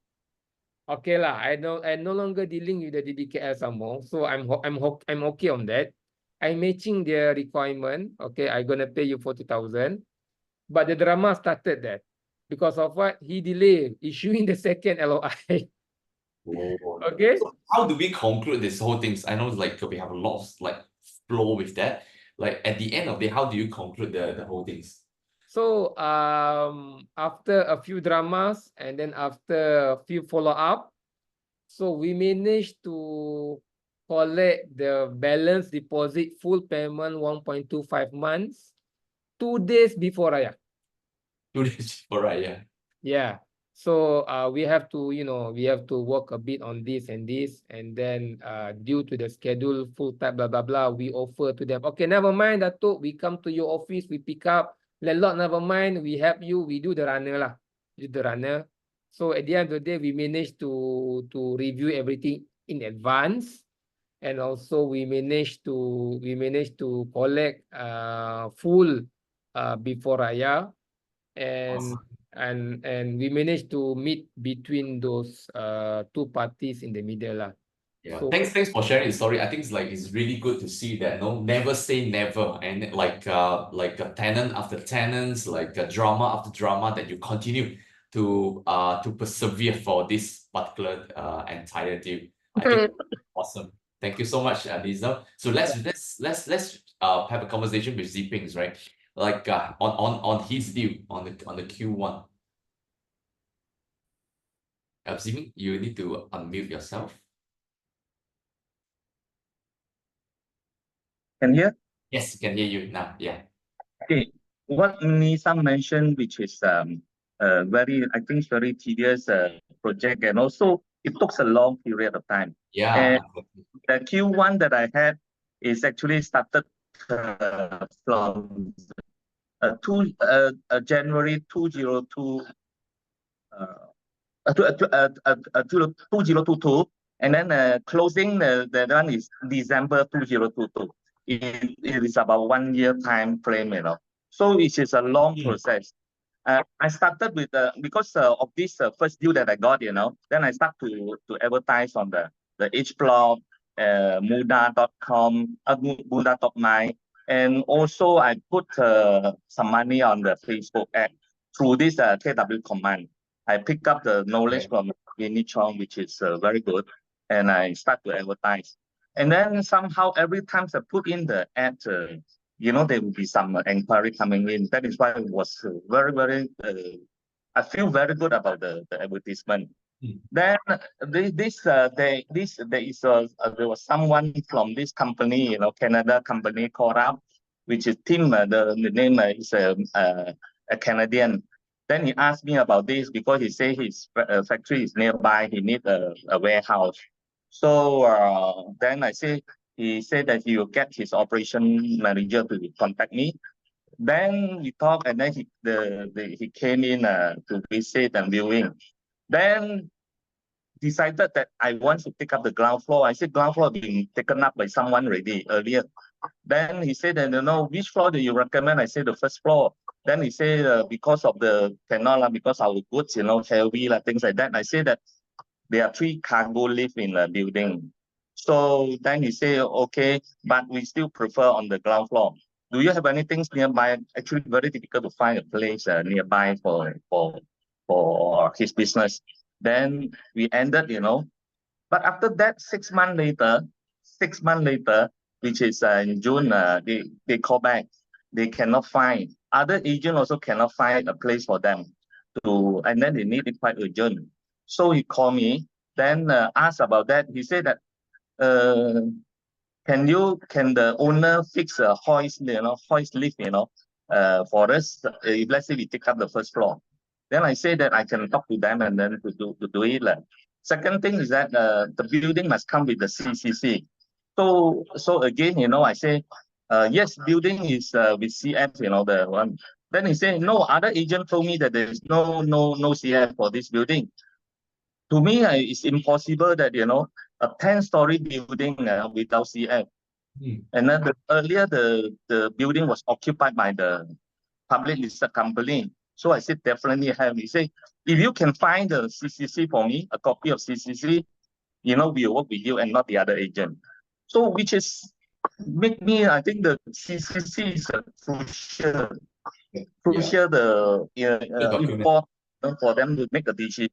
okay lah, I'm no longer dealing with the DBKL some more. So I'm okay on that. I'm matching their requirement. Okay, I'm gonna pay you 40,000. But the drama started there. Because of what? He delayed issuing the second LOI. Oh. Okay. So how do we conclude this whole things? I know like we have a lot of like flow with that. Like at the end of the day, how do you conclude the whole things? So after a few dramas and then after a few follow-up, so we managed to collect the balance deposit full payment 1.25 months, 2 days before Raya. 2 days before, right? Yeah. Yeah. So we have to, we have to work a bit on this, and then due to the schedule, full time, blah, blah, blah, we offer to them, okay, never mind, Datuk, we come to your office, we pick up, landlord, never mind, we help you, we do the runner lah, do the runner. So at the end of the day, we managed to review everything in advance, and also we managed to collect full before Raya, and Awesome. and we managed to meet between those two parties in the middle lah. Yeah, So thanks for sharing the story. I think it's really good to see that never say never, and like a tenant after tenants, like a drama after drama, that you continue to persevere for this particular entire deal. I think awesome. Thank you so much, Nizam. So let's have a conversation with Zipings, right? Like on his deal on the Q1. Ziping, you need to unmute yourself. Can you hear? Yes, can hear you now. Yeah. Okay. What Nizam mentioned, which is very, I think, very tedious project, and also it took a long period of time. Yeah. And the Q1 that I had is actually started from January 2022, 2022, and then closing the one is December 2022. It is about 1 year time frame, So it is a long process. I started with because of this first deal that I got, then I start to advertise on the H blog, Muda.com, Muda.my, and also I put some money on the Facebook ad through this KW command. I pick up the knowledge from Vinny Chong, which is very good, and I start to advertise. And then somehow every time I put in the ad, there will be some inquiry coming in. That is why it was very, very, I feel very good about the advertisement. Then there was someone from this company, Canada company called up, which is Tim. The name is a Canadian. Then he asked me about this because he said his factory is nearby. He need a warehouse. So then he said that he will get his operation manager to contact me. Then we talked, and then he came in to visit and viewing. Then decided that I want to take up the ground floor. I said ground floor being taken up by someone already earlier. Then he said, which floor do you recommend? I said the first floor. Then he said because of the cannot, because our goods, heavy, things like that. I said that there are 3 cargo lift in the building. So then he said, okay, but we still prefer on the ground floor. Do you have anything nearby? Actually, very difficult to find a place nearby for his business. Then we ended, But after that, 6 months later, which is in June, they call back. They cannot find. Other agent also cannot find a place for them and then they need it quite urgent. So he called me, then asked about that. He said that, can the owner fix a hoist lift, for us, if let's say we take up the first floor. Then I say that I can talk to them and then to do it. Second thing is that the building must come with the CCC. So again, I say, yes, building is with CF, the one. Then he said, no, other agent told me that there is no CF for this building. To me, it's impossible that, a 10-story building without CF. And then earlier, the building was occupied by the public listed company. So I said, definitely have. He said, if you can find the CCC for me, a copy of CCC, we'll work with you and not the other agent. So which is make me, I think the CCC is a crucial import for them to make a decision.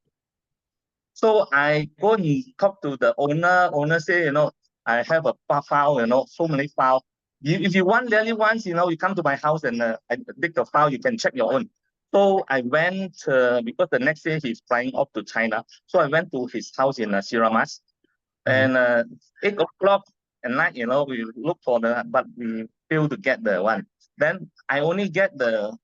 So I go and talk to the owner. Owner say, I have a file, so many files. If you really want, you come to my house and I dig the file, you can check your own. So I went, because the next day he's flying off to China. So I went to his house in Siramas. And 8 o'clock at night, we look for but we fail to get the one. Then I only get the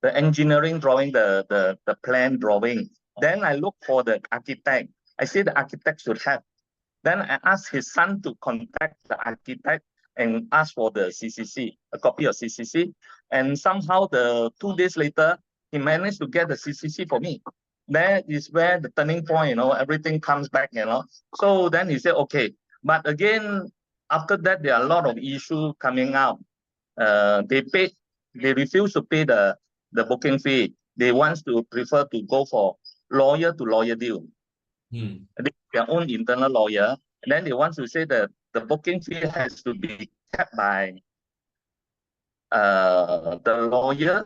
engineering drawing, the plan drawing. Then I look for the architect. I say the architect should have. Then I asked his son to contact the architect and ask for the CCC, a copy of CCC. And somehow 2 days later, he managed to get the CCC for me. That is where the turning point, everything comes back, So then he said, okay. But again, after that, there are a lot of issues coming out. They refuse to pay the booking fee. They prefer to go for lawyer to lawyer deal. Their own internal lawyer. And then they want to say that the booking fee has to be kept by the lawyer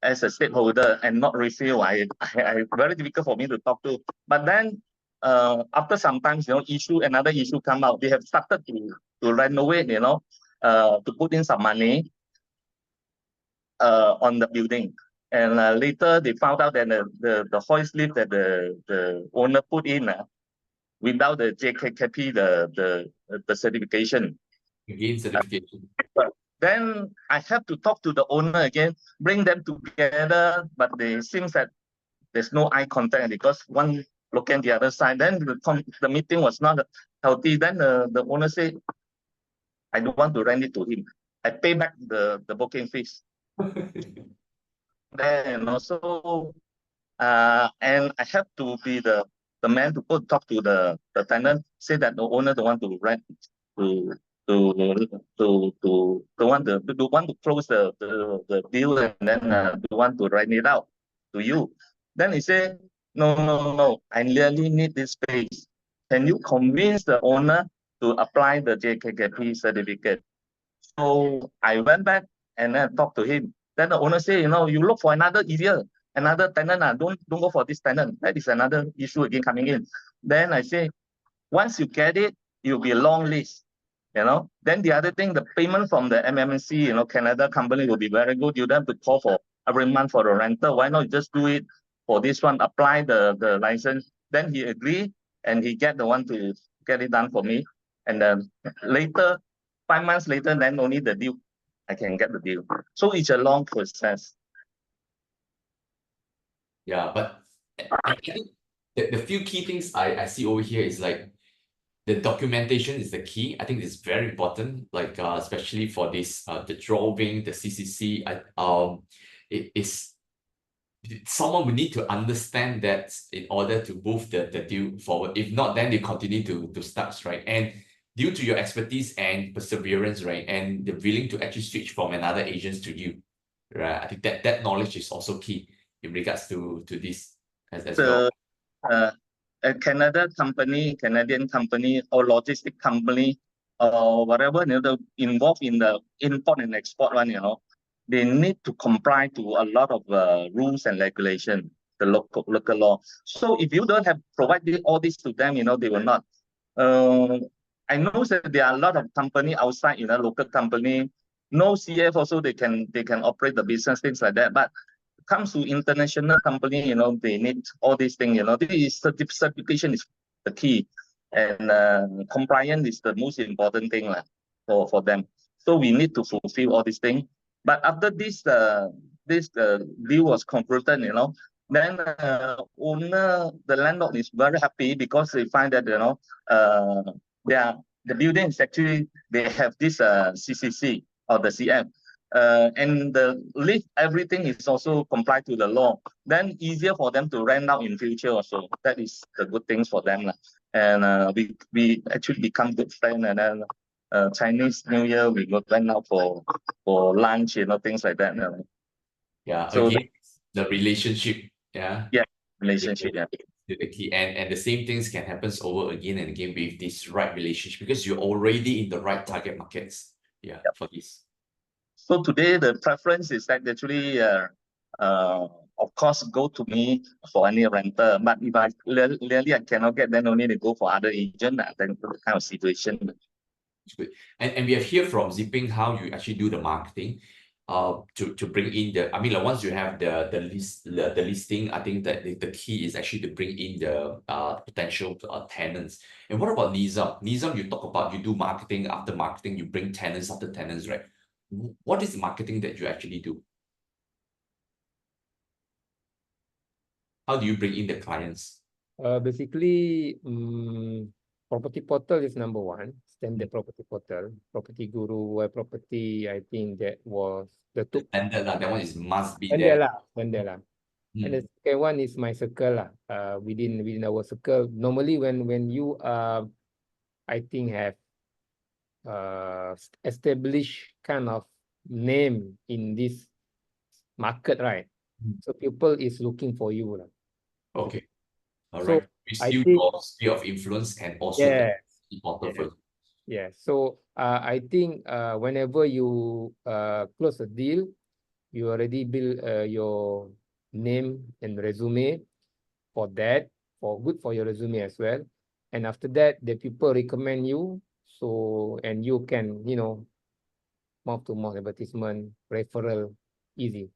as a stakeholder and not Reapfield. I very difficult for me to talk to. But then after some time, another issue come out. They have started to renovate, to put in some money on the building. And later they found out that the hoist lift that the owner put in without the JKKP, the certification. Again, certification. Then I have to talk to the owner again, bring them together, but it seems that there's no eye contact because one look at the other side. Then the meeting was not healthy. Then the owner said, I don't want to rent it to him. I pay back the booking fees. Then also, and I have to be the man to go talk to the tenant, say that the owner don't want to rent to want to close the deal and then want to rent it out to you. Then he said, no, I really need this space. Can you convince the owner to apply the JKKP certificate? So I went back and then talked to him. Then the owner said, you look for another tenant. Don't go for this tenant. That is another issue again coming in. Then I say, once you get it, you'll be a long list. Then the other thing, the payment from the MMC, Canada company will be very good. You don't have to call for every month for the rental. Why not just do it for this one, apply the license. Then he agreed and he get the one to get it done for me. And then later, 5 months later, then only the deal, I can get the deal. So it's a long process. Yeah, but I think the few key things I see over here is like the documentation is the key. I think it's very important, like especially for this the drawing, the CCC. It is someone will need to understand that in order to move the deal forward. If not, then they continue to stuck, right? And due to your expertise and perseverance, right, and the willing to actually switch from another agents to you, right? I think that knowledge is also key in regards to this as well. A Canadian company or logistic company or whatever, involved in the import and export one, they need to comply to a lot of rules and regulation, the local law. So if you don't have provided all this to them, they will not. I know that there are a lot of company outside, local company, no CF also they can operate the business, things like that. But comes to international company, they need all these things, this certification is the key, and compliance is the most important thing for them. So we need to fulfill all these things. But after this deal was concluded, then owner, the landlord is very happy because they find that the building is actually, they have this CCC or the CM. And the lift, everything is also complied to the law. Then easier for them to rent out in future also. That is the good things for them. And we actually become good friends. And then Chinese New Year, we go rent out for lunch, things like that. Yeah, so again, the relationship, yeah, relationship, the key, and the same things can happen over again and again with this right relationship because you're already in the right target markets. Yeah, for this. So today the preference is that actually, of course, go to me for any renter. But if I really I cannot get, then only they go for other agent. Then kind of situation. Good. And we have heard from Zipping how you actually do the marketing, to bring in the. I mean, like once you have the listing, I think that the key is actually to bring in the potential tenants. And what about Nizam? Nizam, you talk about you do marketing after marketing, you bring tenants after tenants, right? What is the marketing that you actually do? How do you bring in the clients? Basically, property portal is number one. Standard property portal, Property Guru, Property. I think that was the two. Standard lah. That one is must be Standard there. lah, standard lah. And the second one is my circle lah. Within our circle, normally when you I think have established kind of name in this market, right? So people is looking for you lah. Okay. All So right. We still your sphere of influence and also the portal first. Yeah. So I think whenever you close a deal, you already build your name and resume for that, good for your resume as well. And after that, the people recommend you. So, and you can, mouth to mouth advertisement, referral, easy.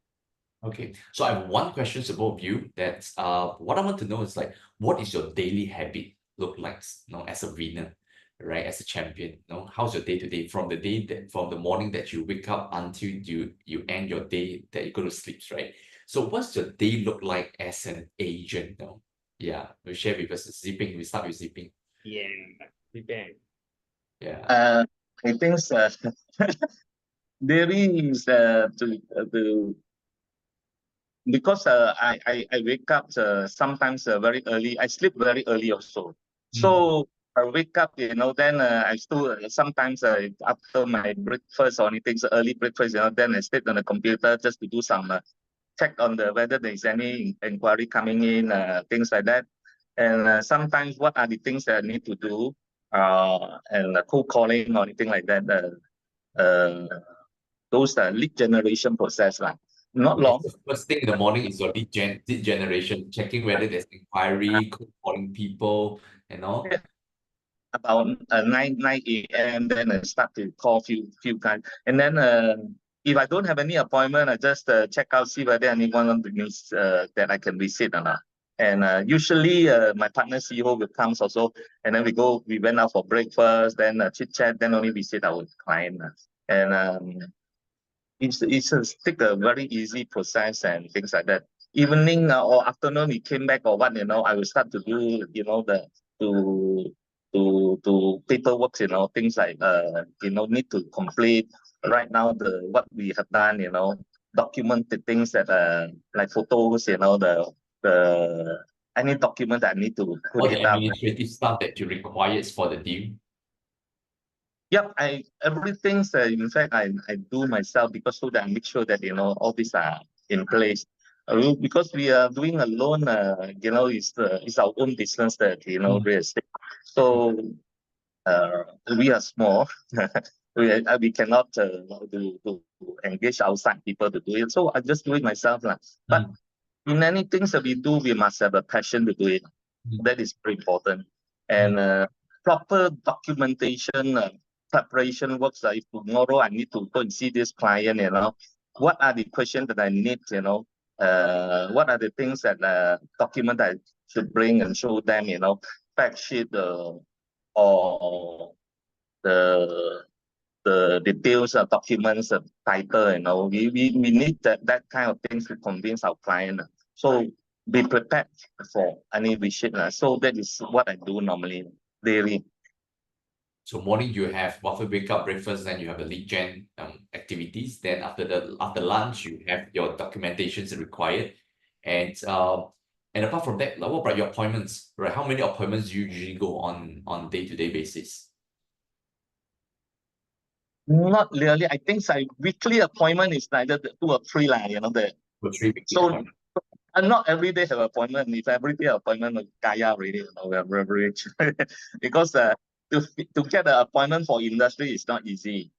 Okay, so I have one question to both of you. That's what I want to know is like, what is your daily habit look like, as a winner, right? As a champion, how's your day to day from the morning that you wake up until you end your day that you go to sleep, right? So what's your day look like as an agent, Yeah, we share with us. Zipping, we start with Zipping. Yeah, Zipping. Yeah. I think daily is to because I wake up sometimes very early. I sleep very early also. So I wake up, then I still sometimes after my breakfast or anything, early breakfast, then I sit on the computer just to do some check on whether there is any inquiry coming in, things like that. And sometimes what are the things that I need to do, and cold calling or anything like that. Those lead generation process not long. The first thing in the morning is your lead generation, checking whether there's inquiry, calling people, Yeah. About 9 a.m. then I start to call few guys, and then if I don't have any appointment, I just check out, see whether anyone on the news that I can visit or not. And usually my partner CEO will come also, and then we went out for breakfast, then chit chat, then only visit our client. And it's take a very easy process and things like that. Evening or afternoon, we came back or what, I will start to do, to paperwork, things like, need to complete, write down what we have done, document the things that, like photos, the any document that I need to put All the it up. administrative stuff that you requires for the deal. Yep, everything. In fact, I do myself because so that I make sure that all these are in place. Because we are doing a loan, it's our own business that real estate. So we are small. we cannot to engage outside people to do it. So I just do it myself, lah. But in any things that we do, we must have a passion to do it. That is very important. And proper documentation, preparation works. If tomorrow I need to go and see this client, what are the questions that I need, what are the things that document I should bring and show them, fact sheet or the details of documents, title, we need that kind of things to convince our client. So be prepared for any visit. So that is what I do normally, daily. So morning you have wake up, breakfast, then you have the lead gen activities. Then after lunch you have your documentations required, and apart from that, what about your appointments? Right, how many appointments do you usually go on day-to-day basis? Not really. I think weekly appointment is neither 2 or 3 So not every day have appointment. If every day appointment, kaya already, we are very rich. Because to get an appointment for industry is not easy.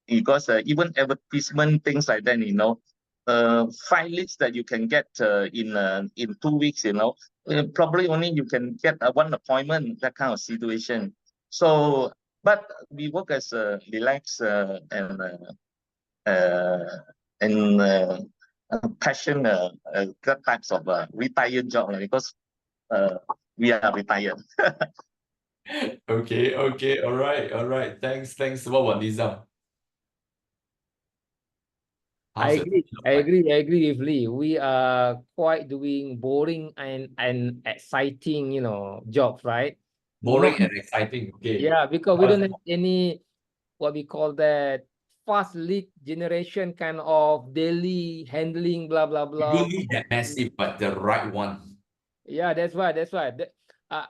Because even advertisement, things like that, 5 leads that you can get in 2 weeks, probably only you can get 1 appointment, that kind of situation. So, but we work as a relaxed and passion, that types of retired job, because we are retired. Okay, all right. Thanks. What about Nizam? I agree with Lee. We are quite doing boring and exciting, jobs, right? Boring and exciting. Okay. Yeah, because we don't have any, what we call that, fast lead generation kind of daily handling, blah, blah, You blah. don't need that massive, but the right one. Yeah, that's why.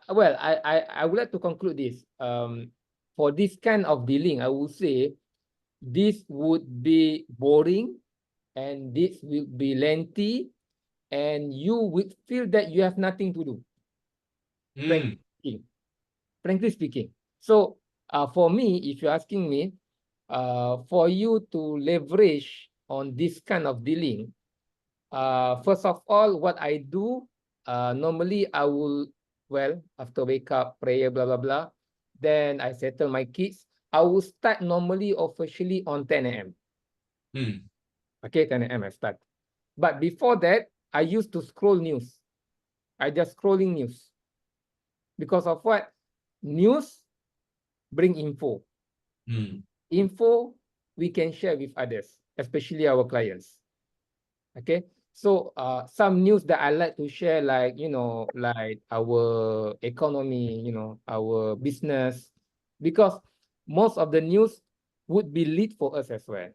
Well, I would like to conclude this. For this kind of dealing, I would say this would be boring and this will be lengthy and you would feel that you have nothing to do. Frankly speaking. So for me, if you're asking me, for you to leverage on this kind of dealing, first of all, what I do, normally I will, after wake up, prayer, blah, blah, blah, then I settle my kids. I will start normally officially on 10 a.m. Okay, 10 a.m. I start. But before that, I used to scroll news. I just scrolling news. Because of what? News bring info. Info we can share with others, especially our clients. Okay. So some news that I like to share, like, like our economy, our business, because most of the news would be lead for us as well.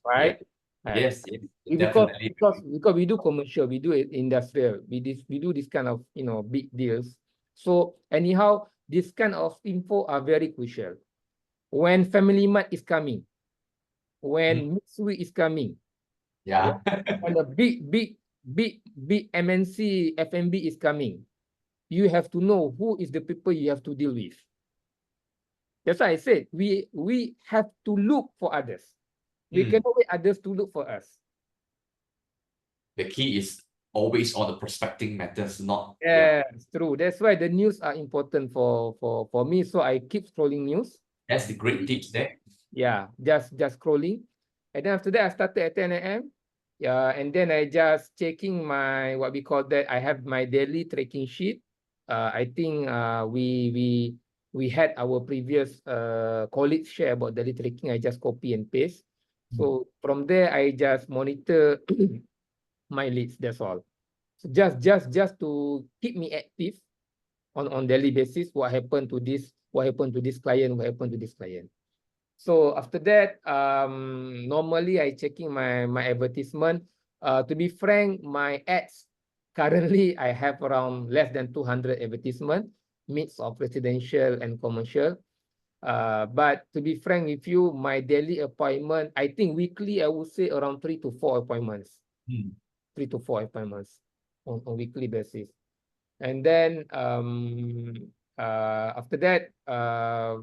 Right? Yeah. Yes, definitely. Because we do commercial, we do industrial, we do this kind of, big deals. So anyhow, this kind of info are very crucial. When Family Mart is coming, when Mitsui is coming, when a big MNC FMB is coming, you have to know who is the people you have to deal with. That's why I said we have to look for others. We cannot wait others to look for us. The key is always on the prospecting matters, not. It's true. That's why the news are important for me. So I keep scrolling news. That's the great tips there. Yeah, just scrolling. And then after that, I started at 10 a.m. Yeah, and then I just checking my, what we call that, I have my daily tracking sheet. I think we had our previous colleagues share about daily tracking. I just copy and paste. So from there, I just monitor my leads. That's all. So just to keep me active on daily basis. What happened to this? What happened to this client? What happened to this client? So after that, normally I checking my advertisement. To be frank, my ads currently I have around less than 200 advertisement, mix of residential and commercial. But to be frank with you, my daily appointment, I think weekly, I would say around 3 to 4 appointments. 3 to 4 appointments on weekly basis. And then after that,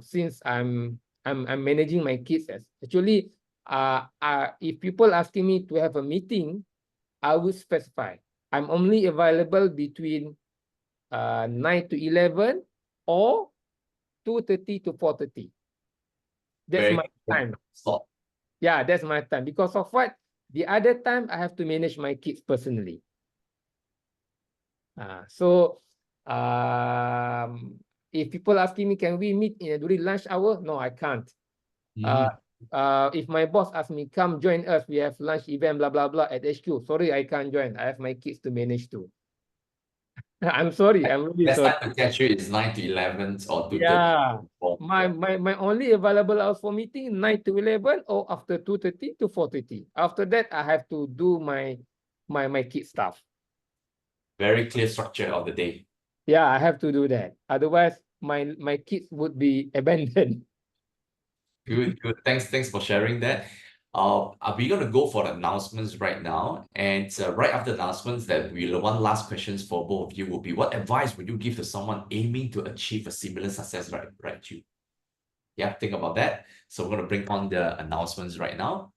since I'm managing my kids, actually, if people asking me to have a meeting, I will specify. I'm only available between 9 to 11 or 2:30 to 4:30. That's Very my time. Stop. Yeah, that's my time. Because of what? The other time I have to manage my kids personally. So if people asking me, can we meet during lunch hour? No, I can't. If my boss asks me, come join us, we have lunch event, blah, blah, blah at HQ. Sorry, I can't join. I have my kids to manage too. I'm sorry. I'm really Best sorry. time to catch you is 9 to 11 or 2:30. Yeah. My only available hours for meeting 9 to 11 or after 2:30 to 4:30. After that, I have to do my kid stuff. Very clear structure of the day. Yeah, I have to do that. Otherwise, my kids would be abandoned. Good. Thanks for sharing that. We're going to go for the announcements right now. And right after the announcements, that one last questions for both of you will be, what advice would you give to someone aiming to achieve a similar success right you? Yeah, think about that. So we're going to bring on the announcements right now.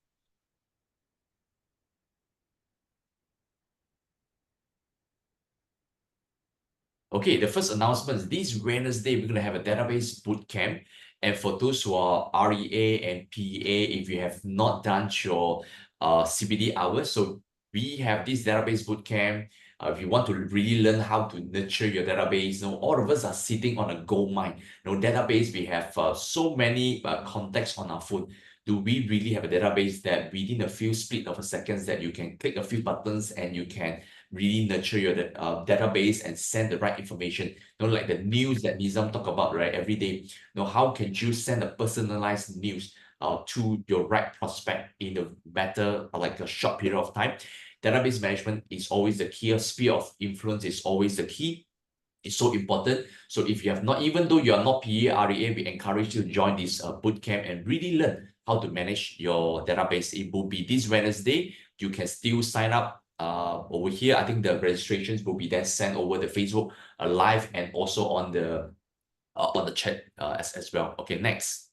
Okay, the first announcement is this Wednesday, we're going to have a database bootcamp. And for those who are REA and PEA, if you have not done your CPD hours, so we have this database bootcamp. If you want to really learn how to nurture your database, all of us are sitting on a gold mine. Database, we have so many contacts on our phone. Do we really have a database that within a few split of a seconds that you can click a few buttons and you can really nurture your database and send the right information? Like the news that Nizam talk about, right, every day. How can you send a personalized news to your right prospect in a better, like a short period of time? Database management is always the key. Sphere of influence is always the key. It's so important. So if you have not, even though you are not PA, REA, we encourage you to join this bootcamp and really learn how to manage your database. It will be this Wednesday. You can still sign up over here. I think the registrations will be then sent over the Facebook live and also on the chat as well. Okay, next.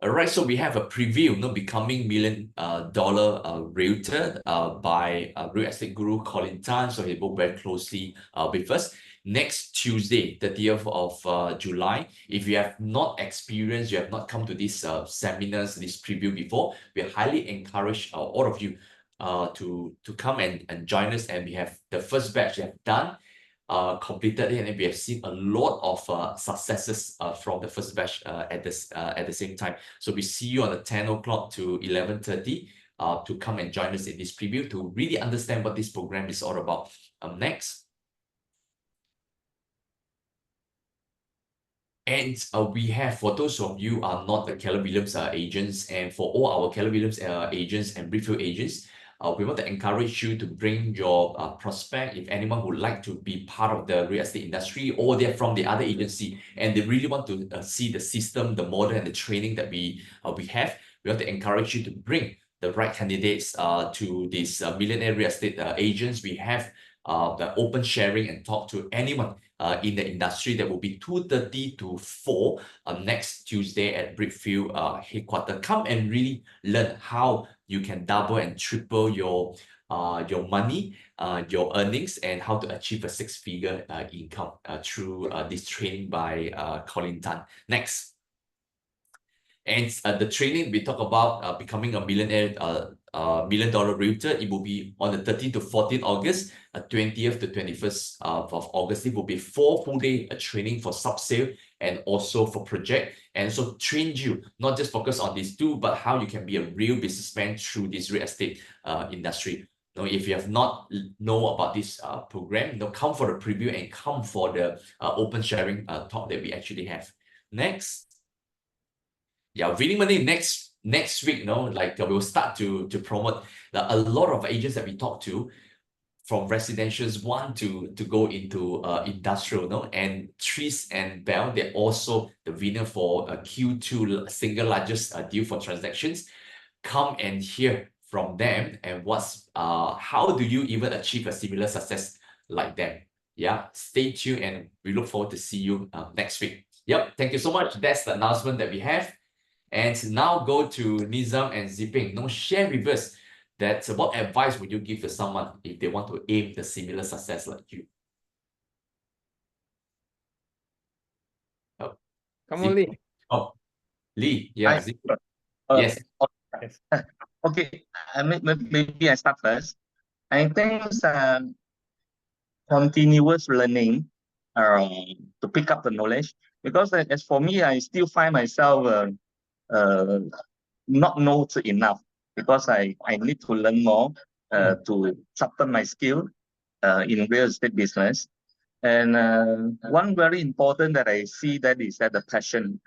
All right, so we have a preview, becoming $1 million realtor by real estate guru Colin Tan. So he worked very closely with us. Next Tuesday, 30th of July. If you have not experienced, you have not come to these seminars, this preview before, we highly encourage all of you to come and join us. And we have the first batch we have done. Completed it, and we have seen a lot of successes from the first batch at the same time. So we see you on the 10 o'clock to 11:30 to come and join us in this preview to really understand what this program is all about. Next. And we have, for those of you are not the Keller Williams agents, and for all our Keller Williams agents and Reapfield agents, we want to encourage you to bring your prospect. If anyone would like to be part of the real estate industry, or they're from the other agency and they really want to see the system, the model, and the training that we have, we want to encourage you to bring the right candidates to these millionaire real estate agents. We have the open sharing and talk to anyone in the industry. That will be 2:30 to 4 next Tuesday at Reapfield headquarters. Come and really learn how you can double and triple your money, your earnings, and how to achieve a 6-figure income through this training by Colin Tan. Next. And the training, we talk about becoming a millionaire, $1 million realtor. It will be on the 13th to 14th August, 20th to 21st of August. It will be 4 full day training for sub-sale and also for project, and also train you, not just focus on these two, but how you can be a real businessman through this real estate industry. If you have not know about this program, come for the preview and come for the open sharing talk that we actually have. Next. Yeah, Winning Money next week, we'll start to promote a lot of agents that we talk to from residentials want to go into industrial, and Tris and Bell, they're also the winner for Q2 single largest deal for transactions. Come and hear from them and how do you even achieve a similar success like them. Yeah, stay tuned and we look forward to see you next week. Yep, thank you so much. That's the announcement that we have. And now go to Nizam and Ziping. Share with us that what advice would you give to someone if they want to aim the similar success like you? Oh, Come on, Lee. Oh, Lee. Yeah. Yes. Yes. Okay. Maybe I start first. I think continuous learning to pick up the knowledge, because as for me, I still find myself not know enough, because I need to learn more to sharpen my skill in real estate business. And one very important that I see that is that the passion.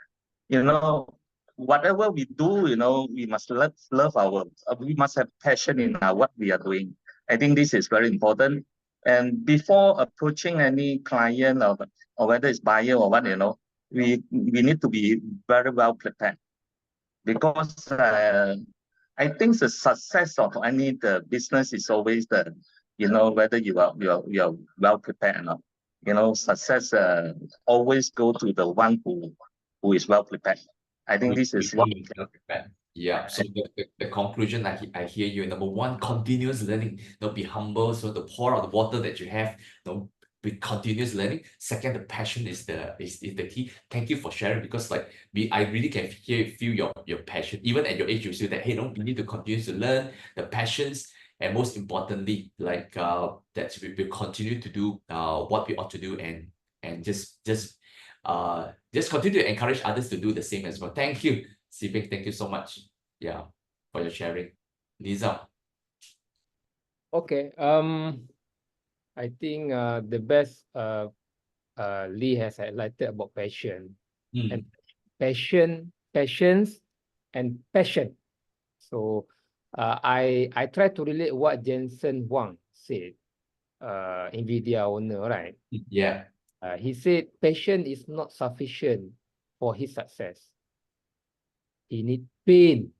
Whatever we do, we must we must have passion in what we are doing. I think this is very important. And before approaching any client or whether it's buyer or what, we need to be very well prepared, because I think the success of any business is always whether you are well prepared or not. Success always go to the one who is well prepared. I think this is what. Yeah. So the conclusion, I hear you. Number one, continuous learning. Be humble. So to pour out the water that you have. With continuous learning. Second, the passion is the key. Thank you for sharing, because I really can feel your passion. Even at your age, you say that, hey, we need to continue to learn the passions, and most importantly, that we will continue to do what we ought to do, and just continue to encourage others to do the same as well. Thank you, Sibing. Thank you so much. Yeah, for your sharing. Nizam. Okay. I think the best Lee has highlighted about passion and patience and passion. So I try to relate what Jensen Huang said, NVIDIA owner, right? Yeah. He said passion is not sufficient for his success. He need pain.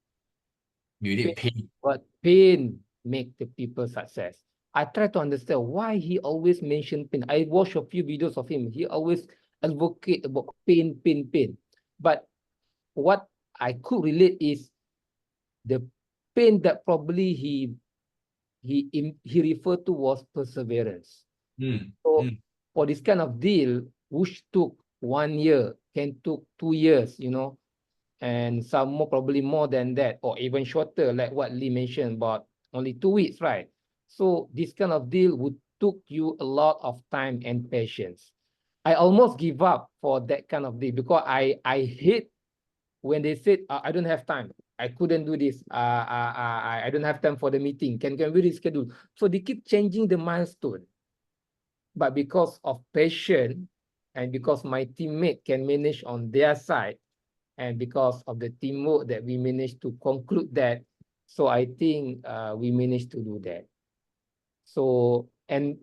You need pain. But pain make the people success. I try to understand why he always mention pain. I watch a few videos of him. He always advocate about pain. But what I could relate is the pain that probably he referred to was perseverance. So for this kind of deal, which took 1 year, can took 2 years, and some more, probably more than that, or even shorter, like what Lee mentioned about only 2 weeks, right? So this kind of deal would took you a lot of time and patience. I almost give up for that kind of deal, because I hate when they said, I don't have time. I couldn't do this. I don't have time for the meeting. Can we reschedule? So they keep changing the milestone. But because of passion, and because my teammate can manage on their side, and because of the teamwork that we managed to conclude that, so I think we managed to do that. So and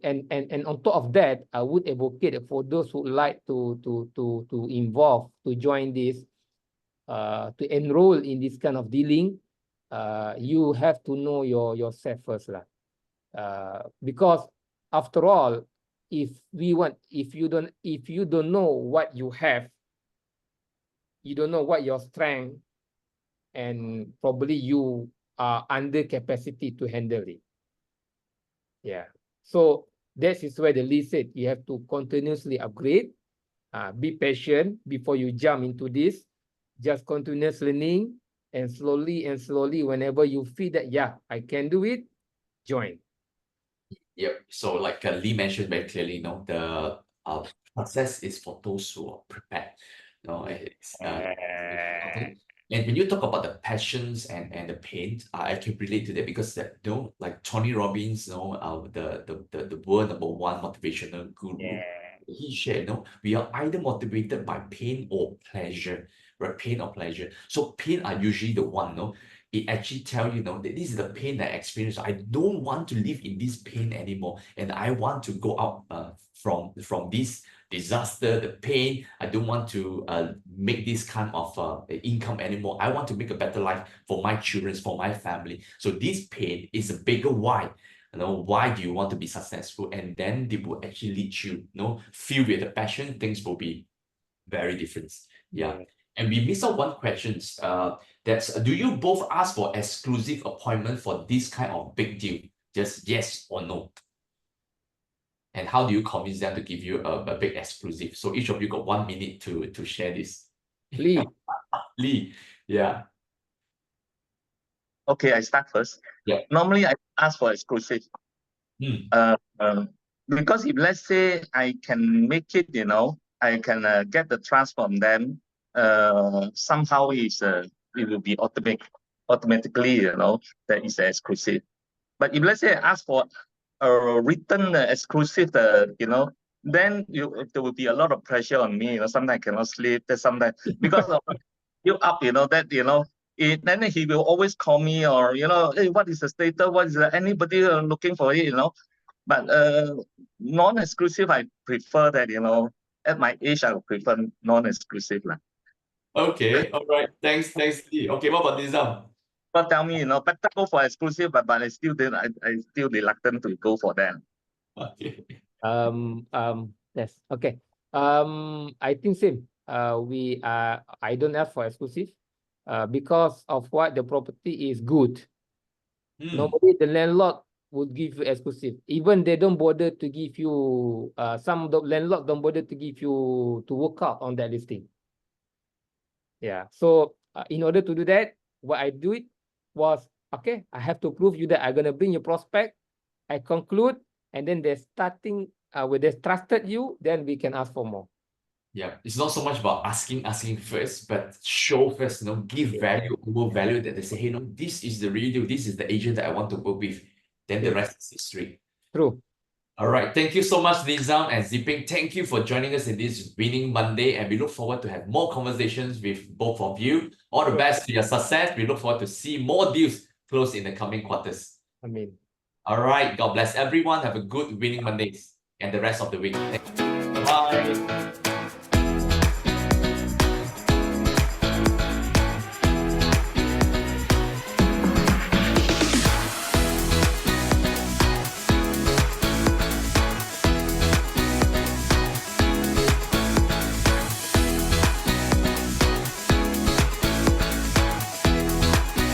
on top of that, I would advocate for those who like to involve, to join this, to enroll in this kind of dealing. You have to know yourself first, because after all, if you don't know what you have, you don't know what your strength, and probably you are under capacity to handle it. Yeah. So that is where the Lee said you have to continuously upgrade, be patient before you jump into this. just continuous learning, and slowly, whenever you feel that, yeah, I can do it, join. Yep. So like Lee mentioned very clearly, the success is for those who are prepared. It's and when you talk about the passions and the pain, I can relate to that because like Tony Robbins, the world #1 motivational guru, he shared, we are either motivated by pain or pleasure, right? Pain or pleasure. So pain are usually the one, it actually tell you, that this is the pain that I experience. I don't want to live in this pain anymore, and I want to go out from this disaster, the pain. I don't want to make this kind of income anymore. I want to make a better life for my children, for my family. So this pain is a bigger why. Why do you want to be successful? And then they will actually lead you, filled with the passion, things will be very different. Yeah. And we missed out one question. That's do you both ask for exclusive appointment for this kind of big deal? Just yes or no. And how do you convince them to give you a big exclusive? So each of you got 1 minute to share this. Lee. Lee, yeah. Okay, I start first. Yeah. Normally, I ask for exclusive. Because if let's say I can make it, I can get the trust from them. Somehow it will be automatically, that is exclusive. But if let's say I ask for a written exclusive, then there will be a lot of pressure on me. Sometimes I cannot sleep. Sometimes because of up, then he will always call me or hey, what is the status? What is anybody looking for it? But non-exclusive, I prefer that. At my age, I would prefer non-exclusive. Okay, all right. Thanks, Lee. Okay, what about Nizam? But tell me, better go for exclusive, but I still reluctant to go for that. Okay. Yes. Okay. I think same. I don't ask for exclusive, because of what the property is good. Normally the landlord would give you exclusive. Even they don't bother to give you. Some of the landlord don't bother to give you to work out on that listing. Yeah. So in order to do that, what I do it was, okay, I have to prove you that I'm gonna bring your prospect. I conclude, and then they're starting. When they trusted you, then we can ask for more. Yeah, it's not so much about asking first, but show first, give value over value, that they say, hey, this is the real deal. This is the agent that I want to work with. Then the rest is history. True. All right. Thank you so much, Nizam and Peng. Thank you for joining us in this Winning Monday, and we look forward to have more conversations with both of you. All the best to your success. We look forward to see more deals close in the coming quarters. Amen. All right. God bless everyone. Have a good Winning Mondays and the rest of the week. Bye.